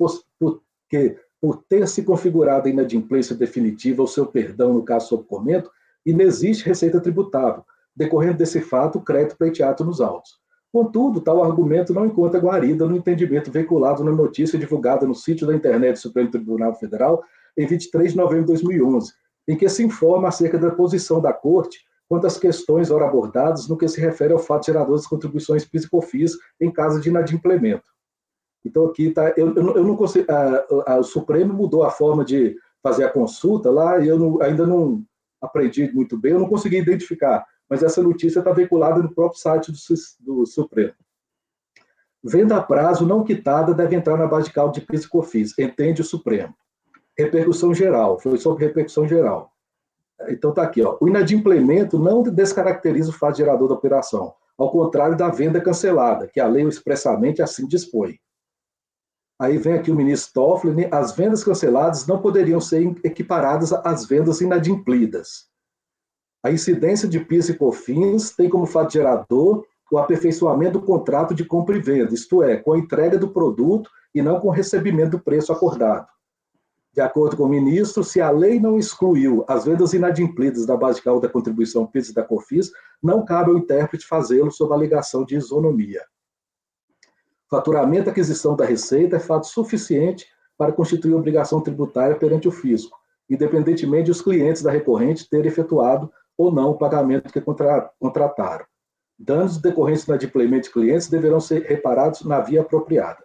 por ter se configurado a inadimplência definitiva ou seu perdão no caso sob comento, inexiste receita tributável, decorrendo desse fato o crédito pleiteado nos autos. Contudo, tal argumento não encontra guarida no entendimento veiculado na notícia divulgada no sítio da internet do Supremo Tribunal Federal em 23 de novembro de 2011, em que se informa acerca da posição da Corte quanto às questões ora abordadas no que se refere ao fato gerador das contribuições PIS e COFINS em caso de inadimplemento. Então, aqui está, eu não consigo, o Supremo mudou a forma de fazer a consulta lá, e eu ainda não aprendi muito bem, eu não consegui identificar, mas essa notícia está veiculada no próprio site do Supremo. Venda a prazo não quitada deve entrar na base de cálculo de PIS e COFINS, entende o Supremo. Repercussão geral, foi sobre repercussão geral. Então está aqui, ó, o inadimplemento não descaracteriza o fato gerador da operação, ao contrário da venda cancelada, que a lei expressamente assim dispõe. Aí vem aqui o ministro Toffoli, as vendas canceladas não poderiam ser equiparadas às vendas inadimplidas. A incidência de PIS e COFINS tem como fato gerador o aperfeiçoamento do contrato de compra e venda, isto é, com a entrega do produto e não com o recebimento do preço acordado. De acordo com o ministro, se a lei não excluiu as vendas inadimplidas da base de cálculo da contribuição PIS e da COFINS, não cabe ao intérprete fazê-lo sob a alegação de isonomia. Faturamento e aquisição da receita é fato suficiente para constituir obrigação tributária perante o fisco, independentemente dos clientes da recorrente terem efetuado ou não o pagamento que contrataram. Danos decorrentes do inadimplemento de clientes deverão ser reparados na via apropriada.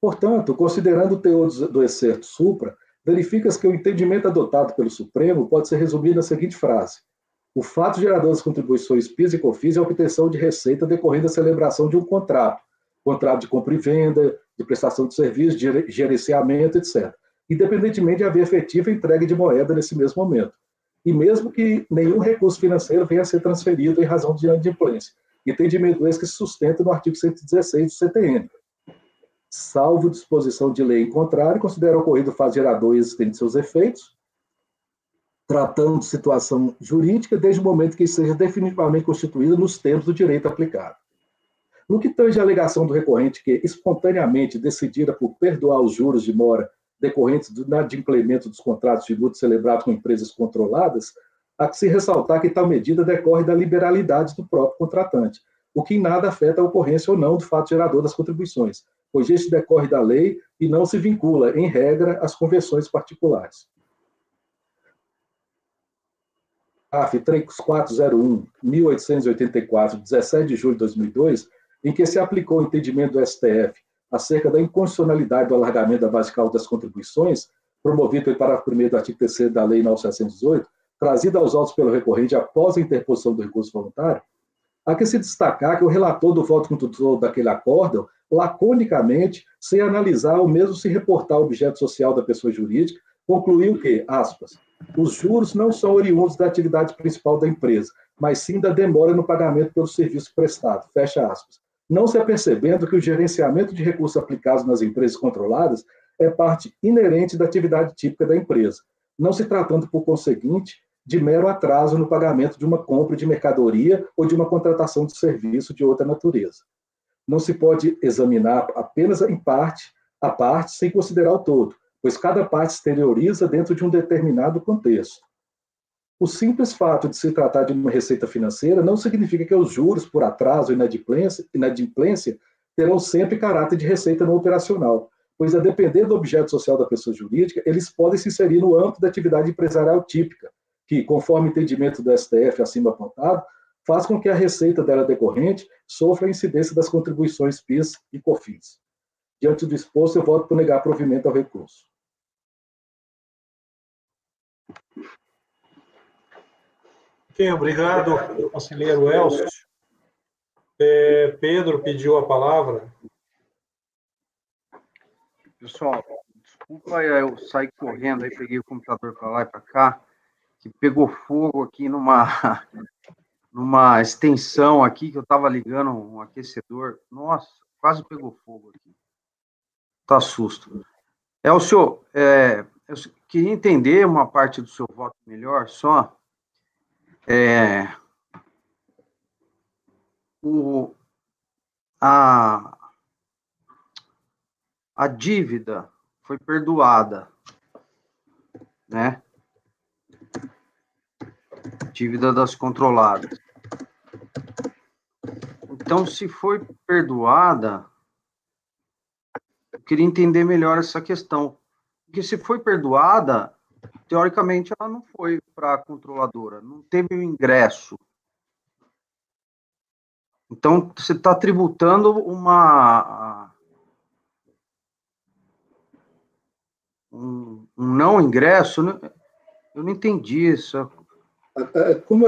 Portanto, considerando o teor do excerto supra, verifica-se que o entendimento adotado pelo Supremo pode ser resumido na seguinte frase: o fato gerador das contribuições PIS e COFINS é a obtenção de receita decorrente da celebração de um contrato de compra e venda, de prestação de serviços, de gerenciamento, etc., independentemente de haver efetiva entrega de moeda nesse mesmo momento, e mesmo que nenhum recurso financeiro venha a ser transferido em razão de inadimplência, entendimento esse que se sustenta no artigo 116 do CTN. Salvo disposição de lei em contrário, considera ocorrido o fato gerador existente de seus efeitos, tratando de situação jurídica desde o momento que seja definitivamente constituída nos termos do direito aplicado. No que tange a alegação do recorrente que, espontaneamente decidida por perdoar os juros de mora decorrentes do inadimplemento dos contratos de multa celebrados com empresas controladas, há que se ressaltar que tal medida decorre da liberalidade do próprio contratante, o que em nada afeta a ocorrência ou não do fato gerador das contribuições, pois este decorre da lei e não se vincula, em regra, às convenções particulares. AF 3401-1884, 17 de julho de 2002, em que se aplicou o entendimento do STF acerca da inconstitucionalidade do alargamento da base de cálculo das contribuições, promovido pelo parágrafo 1º do artigo 3º da Lei 9.718, trazida aos autos pelo recorrente após a interposição do recurso voluntário, há que se destacar que o relator do voto condutor daquele acórdão, laconicamente, sem analisar ou mesmo se reportar ao objeto social da pessoa jurídica, concluiu que, aspas, os juros não são oriundos da atividade principal da empresa, mas sim da demora no pagamento pelo serviço prestado, fecha aspas. Não se apercebendo que o gerenciamento de recursos aplicados nas empresas controladas é parte inerente da atividade típica da empresa, não se tratando, por conseguinte, de mero atraso no pagamento de uma compra de mercadoria ou de uma contratação de serviço de outra natureza. Não se pode examinar apenas a parte sem considerar o todo, pois cada parte exterioriza dentro de um determinado contexto. O simples fato de se tratar de uma receita financeira não significa que os juros por atraso e inadimplência terão sempre caráter de receita não operacional, pois, a depender do objeto social da pessoa jurídica, eles podem se inserir no âmbito da atividade empresarial típica, que, conforme o entendimento do STF acima apontado, faz com que a receita dela decorrente sofra a incidência das contribuições PIS e COFINS. Diante do exposto, eu voto por negar provimento ao recurso. Ok, obrigado, conselheiro Elcio. Pedro pediu a palavra. Pessoal, desculpa eu sair correndo, aí peguei o computador para lá e para cá, que pegou fogo aqui numa extensão aqui, que eu estava ligando um aquecedor. Nossa, quase pegou fogo aqui. Tá susto. Elcio, eu queria entender uma parte do seu voto melhor, só. A dívida foi perdoada, né? Dívida das controladas. Então, se foi perdoada, eu queria entender melhor essa questão. Porque se foi perdoada, teoricamente, ela não foi para a controladora, não teve o ingresso. Então, você está tributando um não ingresso? Eu não entendi isso. Como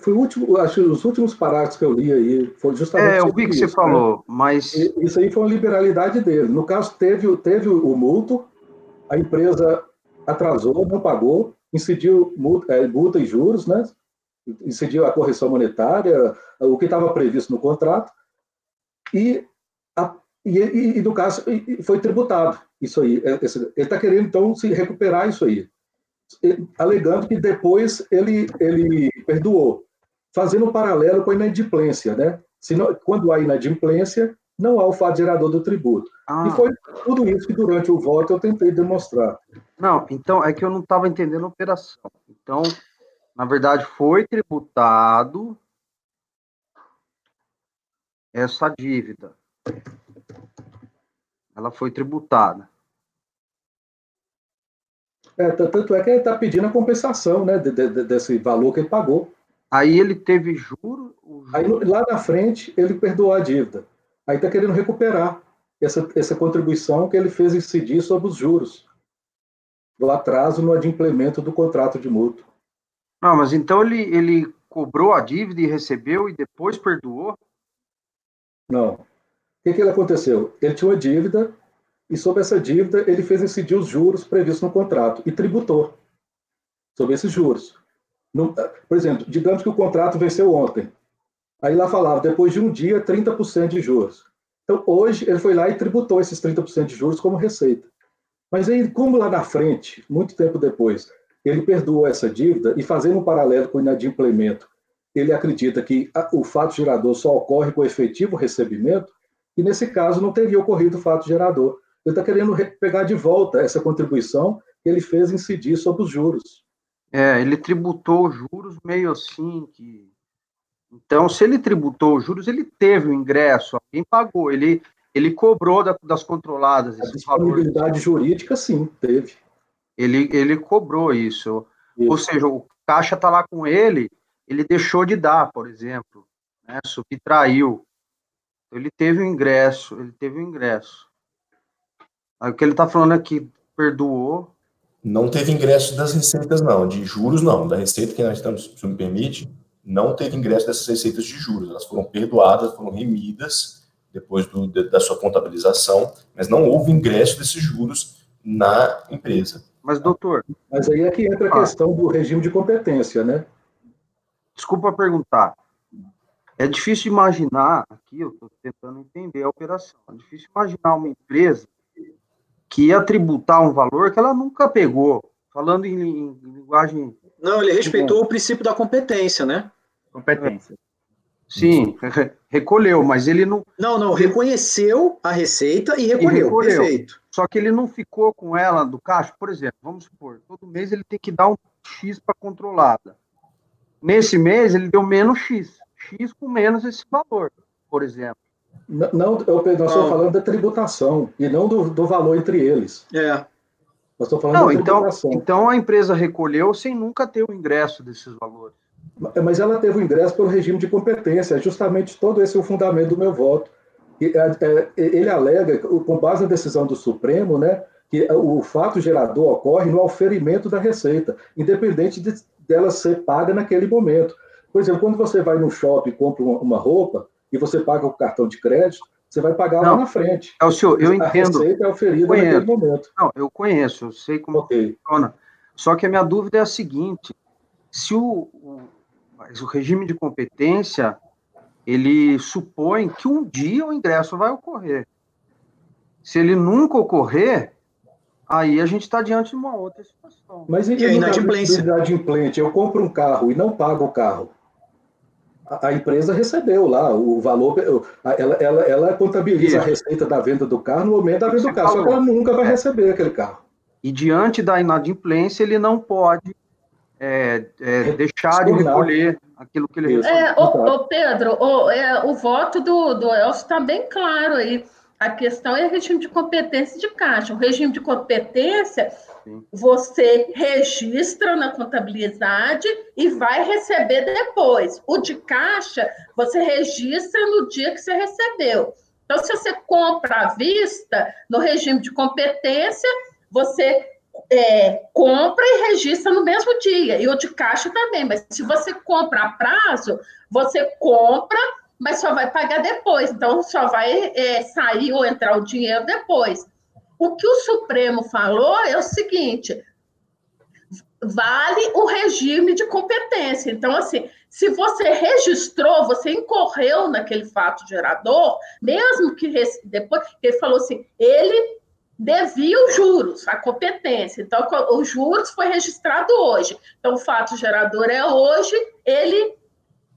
foi o último, acho que os últimos parágrafos que eu li aí, foi justamente eu vi que você falou, né? Mas... Isso aí foi uma liberalidade dele. No caso, teve o multo, a empresa atrasou, não pagou, incidiu multa e juros, né? Incidiu a correção monetária, o que estava previsto no contrato, e no caso, foi tributado isso aí. Ele está querendo, então, se recuperar isso aí, alegando que depois ele perdoou, fazendo um paralelo com a inadimplência, né? Quando há inadimplência, não há o fato gerador do tributo. E foi tudo isso que, durante o voto, eu tentei demonstrar. Não, então, é que eu não estava entendendo a operação. Então, na verdade, foi tributado essa dívida. Ela foi tributada. Tanto é que ele está pedindo a compensação, né, desse valor que ele pagou. Aí ele teve juros... Aí, lá na frente, ele perdoou a dívida. Aí está querendo recuperar essa contribuição que ele fez incidir sobre os juros do atraso no adimplemento do contrato de mútuo. Não, mas então ele cobrou a dívida e recebeu e depois perdoou? Não. O que aconteceu? Ele tinha uma dívida e, sobre essa dívida, ele fez incidir os juros previstos no contrato e tributou sobre esses juros. Por exemplo, digamos que o contrato venceu ontem. Aí lá falava, depois de um dia, 30% de juros. Então, hoje, ele foi lá e tributou esses 30% de juros como receita. Mas aí, como lá na frente, muito tempo depois, ele perdoou essa dívida e, fazendo um paralelo com o inadimplemento, ele acredita que o fato gerador só ocorre com o efetivo recebimento, e nesse caso não teria ocorrido o fato gerador. Ele está querendo pegar de volta essa contribuição que ele fez incidir sobre os juros. Ele tributou os juros meio assim, que Então, se ele tributou os juros, ele teve o ingresso, alguém pagou, ele cobrou das controladas. A disponibilidade jurídica, sim, teve. Ele cobrou isso. Ou seja, o caixa está lá com ele deixou de dar, por exemplo, né, subtraiu. Ele teve o ingresso, Aí o que ele está falando aqui, perdoou. Não teve ingresso das receitas, não, de juros, não. Da receita que nós estamos, se me permite, não teve ingresso dessas receitas de juros. Elas foram perdoadas, foram remidas depois da sua contabilização, mas não houve ingresso desses juros na empresa. Mas, doutor... Mas aí é que entra a questão do regime de competência, né? Desculpa perguntar. É difícil imaginar, aqui eu estou tentando entender a operação, é difícil imaginar uma empresa que ia tributar um valor que ela nunca pegou, falando em linguagem... Não, ele respeitou o princípio da competência, né? Competência. Sim, recolheu, mas ele não... Não, reconheceu a receita e recolheu. Perfeito. Só que ele não ficou com ela do caixa, por exemplo, vamos supor, todo mês ele tem que dar um X para controlada. Nesse mês ele deu menos X com menos esse valor, por exemplo. Não, nós estamos falando da tributação e não do valor entre eles. Nós estamos falando da tributação. Então a empresa recolheu sem nunca ter o ingresso desses valores. Mas ela teve o ingresso pelo regime de competência, é justamente todo esse o fundamento do meu voto. Ele alega, com base na decisão do Supremo, né, que o fato gerador ocorre no auferimento da receita, independente dela ser paga naquele momento. Por exemplo, quando você vai no shopping e compra uma roupa e você paga com cartão de crédito, você vai pagar lá na frente. Eu entendo. A receita é oferida naquele momento. Não, eu conheço, eu sei como funciona. Só que a minha dúvida é a seguinte: se o regime de competência, ele supõe que um dia o ingresso vai ocorrer. Se ele nunca ocorrer, aí a gente está diante de uma outra situação. Mas e inadimplência? Inadimplente, eu compro um carro e não pago o carro. A empresa recebeu lá o valor, ela contabiliza a receita da venda do carro no momento da venda do carro, só que ela nunca vai receber aquele carro. E diante da inadimplência, ele não pode deixar de recolher aquilo que ele recebeu. Pedro, o voto do Elcio está bem claro aí. A questão é o regime de competência de caixa. O regime de competência, você registra na contabilidade e vai receber depois. O de caixa, você registra no dia que você recebeu. Então, se você compra à vista, no regime de competência, você compra e registra no mesmo dia. E o de caixa também. Mas se você compra a prazo, você compra, mas só vai pagar depois. Então, só vai sair ou entrar o dinheiro depois. O que o Supremo falou é o seguinte: vale o regime de competência. Então, assim, se você registrou, você incorreu naquele fato gerador, mesmo que depois, ele falou assim, ele devia os juros, a competência. Então, os juros foi registrado hoje. Então, o fato gerador é hoje, ele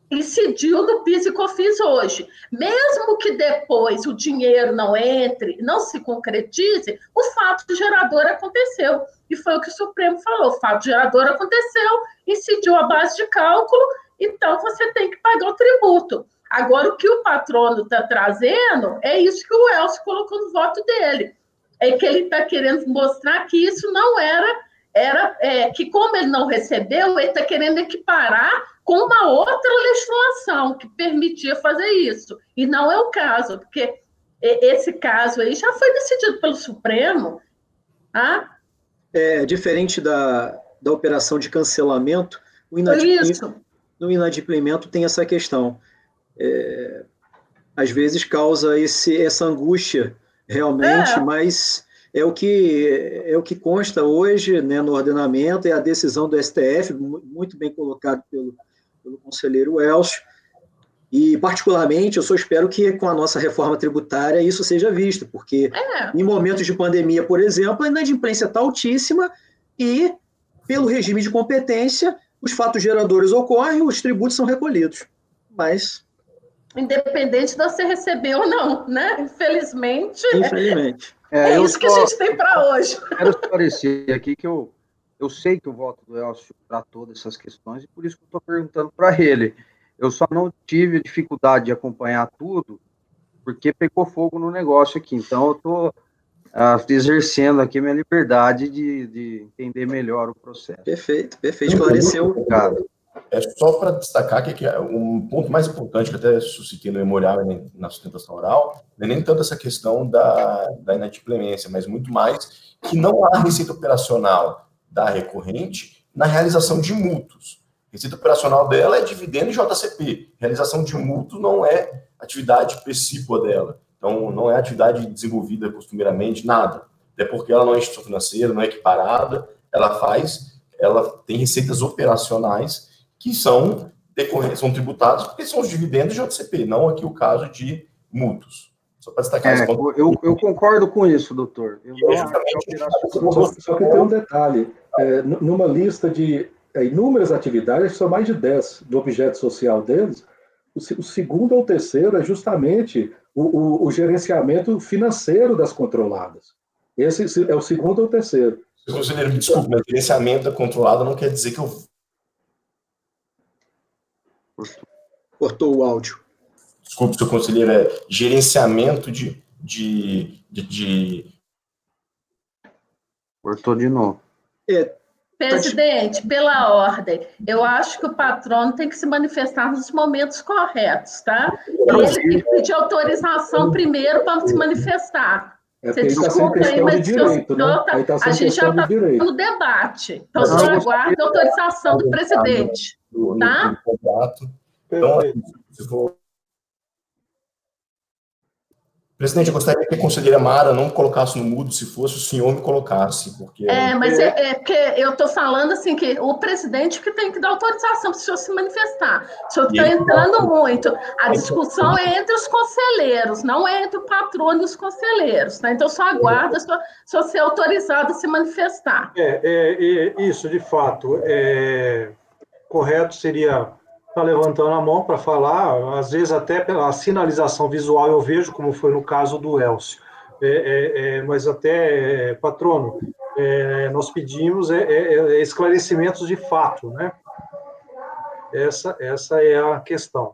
incidiu no PIS e COFINS hoje. Mesmo que depois o dinheiro não entre, não se concretize, o fato gerador aconteceu. E foi o que o Supremo falou. O fato gerador aconteceu, incidiu a base de cálculo, então você tem que pagar o tributo. Agora, o que o patrono está trazendo é isso que o Elcio colocou no voto dele. É que ele está querendo mostrar que isso não era que como ele não recebeu, ele está querendo equiparar com uma outra legislação que permitia fazer isso. E não é o caso, porque esse caso aí já foi decidido pelo Supremo. Diferente da operação de cancelamento, no inadimplemento tem essa questão. Às vezes causa essa angústia realmente, mas é o que consta hoje, né, no ordenamento, é a decisão do STF, muito bem colocado pelo conselheiro Elcio, e particularmente eu só espero que com a nossa reforma tributária isso seja visto, porque em momentos de pandemia, por exemplo, a inadimplência está altíssima e, pelo regime de competência, os fatos geradores ocorrem, os tributos são recolhidos. Mas... independente de você receber ou não, né? Infelizmente. É isso que a gente tem para hoje. Quero esclarecer aqui que eu sei que o voto do Elcio tratou dessas questões e por isso que eu estou perguntando para ele. Eu só não tive dificuldade de acompanhar tudo, porque pegou fogo no negócio aqui. Então, eu estou exercendo aqui minha liberdade de entender melhor o processo. Perfeito, esclareceu. Obrigado. É só para destacar que um ponto mais importante que até suscitei no memorial e na sustentação oral, não é nem tanto essa questão da inadimplência, mas muito mais que não há receita operacional da recorrente na realização de mútuos. Receita operacional dela é dividendo e JCP. Realização de mútuo não é atividade precípua dela. Então, não é atividade desenvolvida costumeiramente, nada. Até porque ela não é instituição financeira, não é equiparada. Ela tem receitas operacionais que são tributados porque são os dividendos de JCP, não aqui o caso de mútuos. Só para destacar esse ponto. Eu concordo com isso, doutor. Só que tem um detalhe. Numa lista de inúmeras atividades, são mais de 10 do objeto social deles, o segundo ou terceiro é justamente o gerenciamento financeiro das controladas. Esse é o segundo ou terceiro. Conselheiro, me desculpe, mas gerenciamento da controlada não quer dizer que eu... Cortou o áudio. Desculpe, seu conselheiro, é gerenciamento de... Cortou de novo. Presidente, pela ordem, eu acho que o patrono tem que se manifestar nos momentos corretos, tá? Ele tem que pedir autorização primeiro para se manifestar. Você desculpa aí, mas direito, né? A gente já está no debate. Então, só aguardo a autorização do presidente. Tá? Então, se for... Presidente, eu gostaria que a conselheira Mara não colocasse no mudo, se fosse o senhor me colocasse, porque... Mas é porque eu estou falando assim, que o presidente que tem que dar autorização para o senhor se manifestar. O senhor está entrando muito. A discussão é entre os conselheiros, não é entre o patrono e os conselheiros, tá? Então, só aguarda só ser autorizado a se manifestar. Isso, de fato, correto seria... Está levantando a mão para falar, às vezes até pela sinalização visual eu vejo, como foi no caso do Elcio. Mas até, patrono, nós pedimos esclarecimentos de fato, né? Essa é a questão.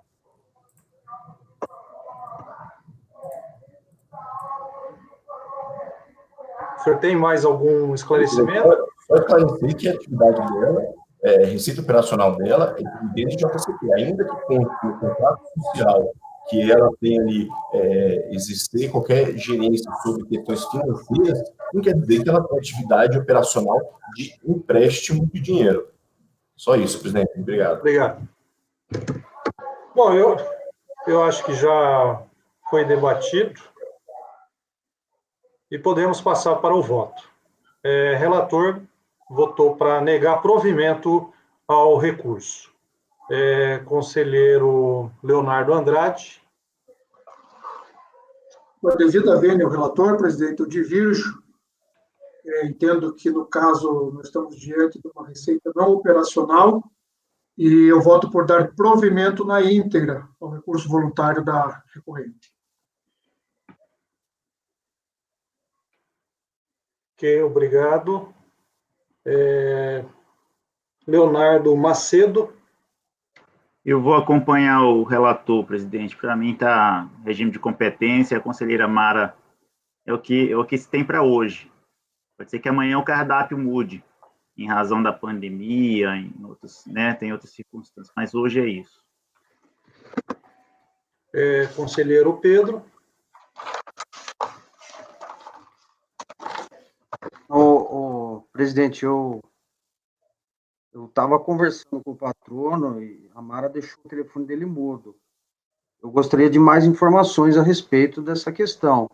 O senhor tem mais algum esclarecimento? Só esclarecer que a atividade dela... receita operacional dela é dividendo de JCP, ainda que com o contrato social que ela tem ali, existir qualquer gerência sobre questões financeiras, não quer dizer que ela tem atividade operacional de empréstimo de dinheiro. Só isso, presidente. Obrigado. Obrigado. Bom, eu acho que já foi debatido e podemos passar para o voto. Relator votou para negar provimento ao recurso. Conselheiro Leonardo Andrade. Devido a vênia ao relator, presidente, eu divirjo. Entendo que, no caso, nós estamos diante de uma receita não operacional e eu voto por dar provimento na íntegra ao recurso voluntário da recorrente. Ok, obrigado. Leonardo Macedo. Eu vou acompanhar o relator, presidente. Para mim está regime de competência, a conselheira Mara é o que se tem para hoje. Pode ser que amanhã o cardápio mude, em razão da pandemia, em outros, né, tem outras circunstâncias, mas hoje é isso. Conselheiro Pedro. Presidente, eu estava conversando com o patrono e a Mara deixou o telefone dele mudo. Eu gostaria de mais informações a respeito dessa questão.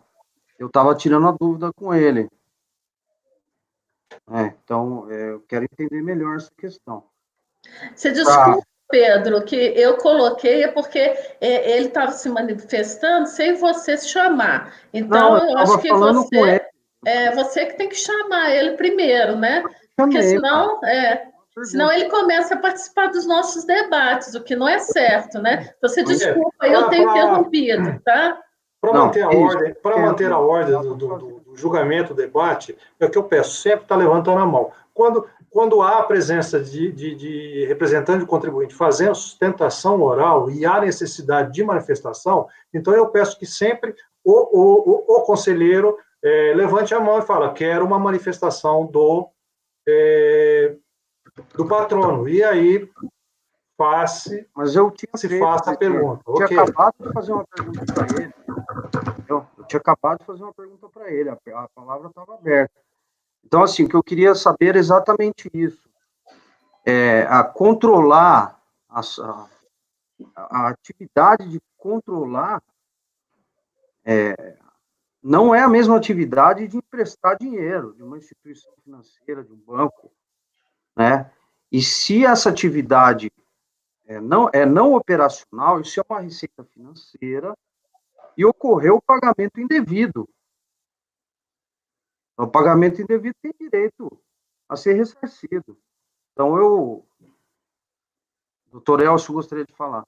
Eu estava tirando a dúvida com ele. Então, eu quero entender melhor essa questão. Você desculpa, Pedro, que eu coloquei porque ele estava se manifestando sem você se chamar. Então, eu acho que você que tem que chamar ele primeiro, né? Porque senão ele começa a participar dos nossos debates, o que não é certo, né? Você desculpa, eu tenho interrompido, tá? Para manter a ordem do julgamento, do debate, é o que eu peço, sempre está levantando a mão. Quando quando há a presença de representante do contribuinte fazendo sustentação oral e há necessidade de manifestação, então eu peço que sempre o conselheiro levante a mão e fala, quero uma manifestação do patrono. E aí Mas eu tinha faça a pergunta. Eu tinha acabado de fazer uma pergunta para ele. Eu tinha acabado de fazer uma pergunta para ele, a palavra estava aberta. Então, assim, o que eu queria saber era exatamente isso. A controlar, a atividade de controlar não é a mesma atividade de emprestar dinheiro de uma instituição financeira, de um banco, né? E se essa atividade não operacional, isso é uma receita financeira e ocorreu o pagamento indevido. O pagamento indevido tem direito a ser ressarcido. Então, doutor Elcio, gostaria de falar.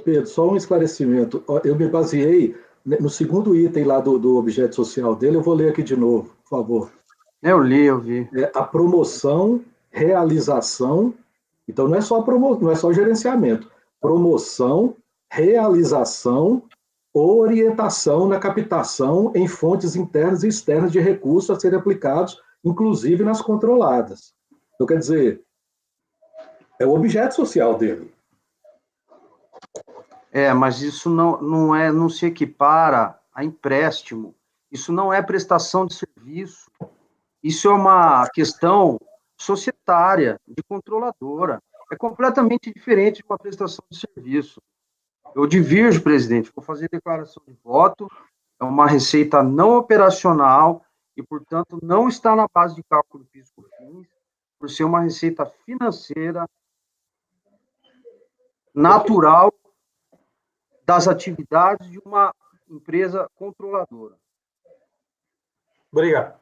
Pedro, só um esclarecimento. Eu me baseei no segundo item lá do objeto social dele, eu vou ler aqui de novo, por favor. Eu vi. A promoção, realização, então não é só não é só gerenciamento, promoção, realização, orientação na captação em fontes internas e externas de recursos a serem aplicados, inclusive nas controladas. Então, quer dizer, é o objeto social dele. Mas isso não se equipara a empréstimo. Isso não é prestação de serviço. Isso é uma questão societária, de controladora. É completamente diferente de uma prestação de serviço. Eu divirjo, presidente, vou fazer declaração de voto, é uma receita não operacional e, portanto, não está na base de cálculo PIS/COFINS, por ser uma receita financeira natural das atividades de uma empresa controladora. Obrigado.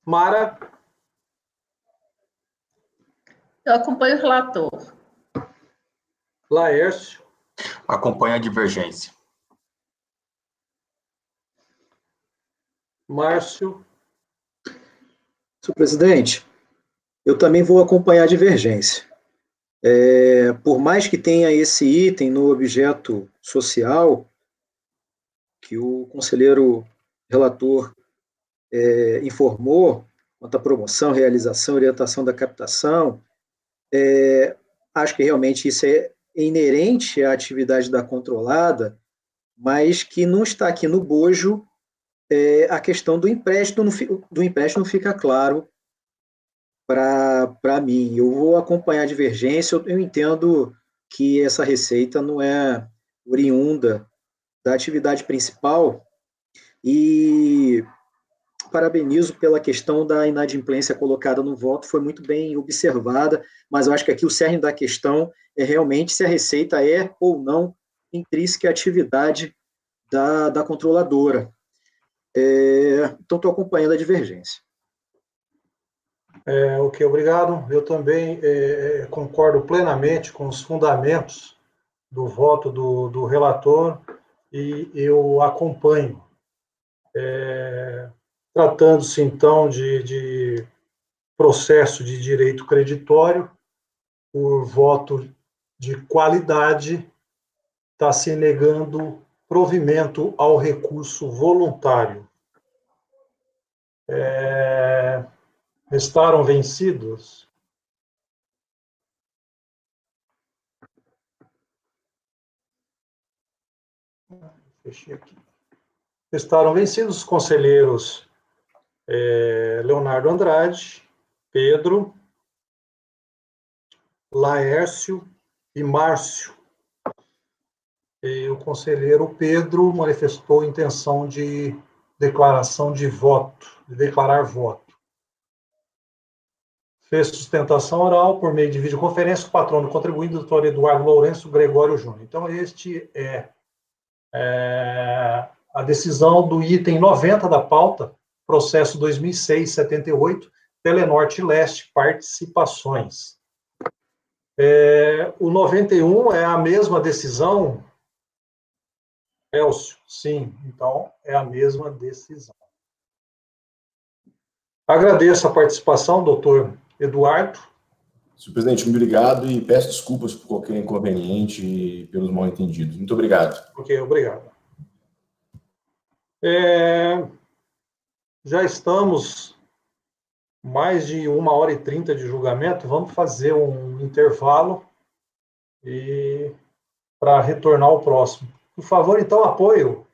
Mara? Eu acompanho o relator. Laércio? Acompanho a divergência. Márcio? Senhor presidente, eu também vou acompanhar a divergência. Por mais que tenha esse item no objeto social, que o conselheiro relator informou, quanto à promoção, realização, orientação da captação, acho que realmente isso é inerente à atividade da controlada, mas que não está aqui no bojo a questão do empréstimo não fica claro para mim. Eu vou acompanhar a divergência, eu entendo que essa receita não é oriunda da atividade principal e parabenizo pela questão da inadimplência colocada no voto, foi muito bem observada, mas eu acho que aqui o cerne da questão é realmente se a receita é ou não intrínseca à atividade da controladora. Então, estou acompanhando a divergência. Ok, obrigado. Eu também concordo plenamente com os fundamentos do voto do relator e eu acompanho. Tratando-se, então, de processo de direito creditório, por voto de qualidade, está se negando provimento ao recurso voluntário. Restaram vencidos? Fechei aqui. Restaram vencidos os conselheiros Leonardo Andrade, Pedro, Laércio e Márcio. E o conselheiro Pedro manifestou intenção de declaração de voto, de declarar voto. Fez sustentação oral por meio de videoconferência com o patrono do contribuinte, doutor Eduardo Lourenço Gregório Júnior. Então, este é a decisão do item 90 da pauta, processo 2006-78, Telenorte Leste, participações. O 91 é a mesma decisão, Elcio? Sim, então é a mesma decisão. Agradeço a participação, doutor Eduardo. Senhor presidente, muito obrigado e peço desculpas por qualquer inconveniente e pelos mal-entendidos. Muito obrigado. Ok, obrigado. Já estamos mais de 1h30 de julgamento. Vamos fazer um intervalo para retornar ao próximo. Por favor, então, apoio.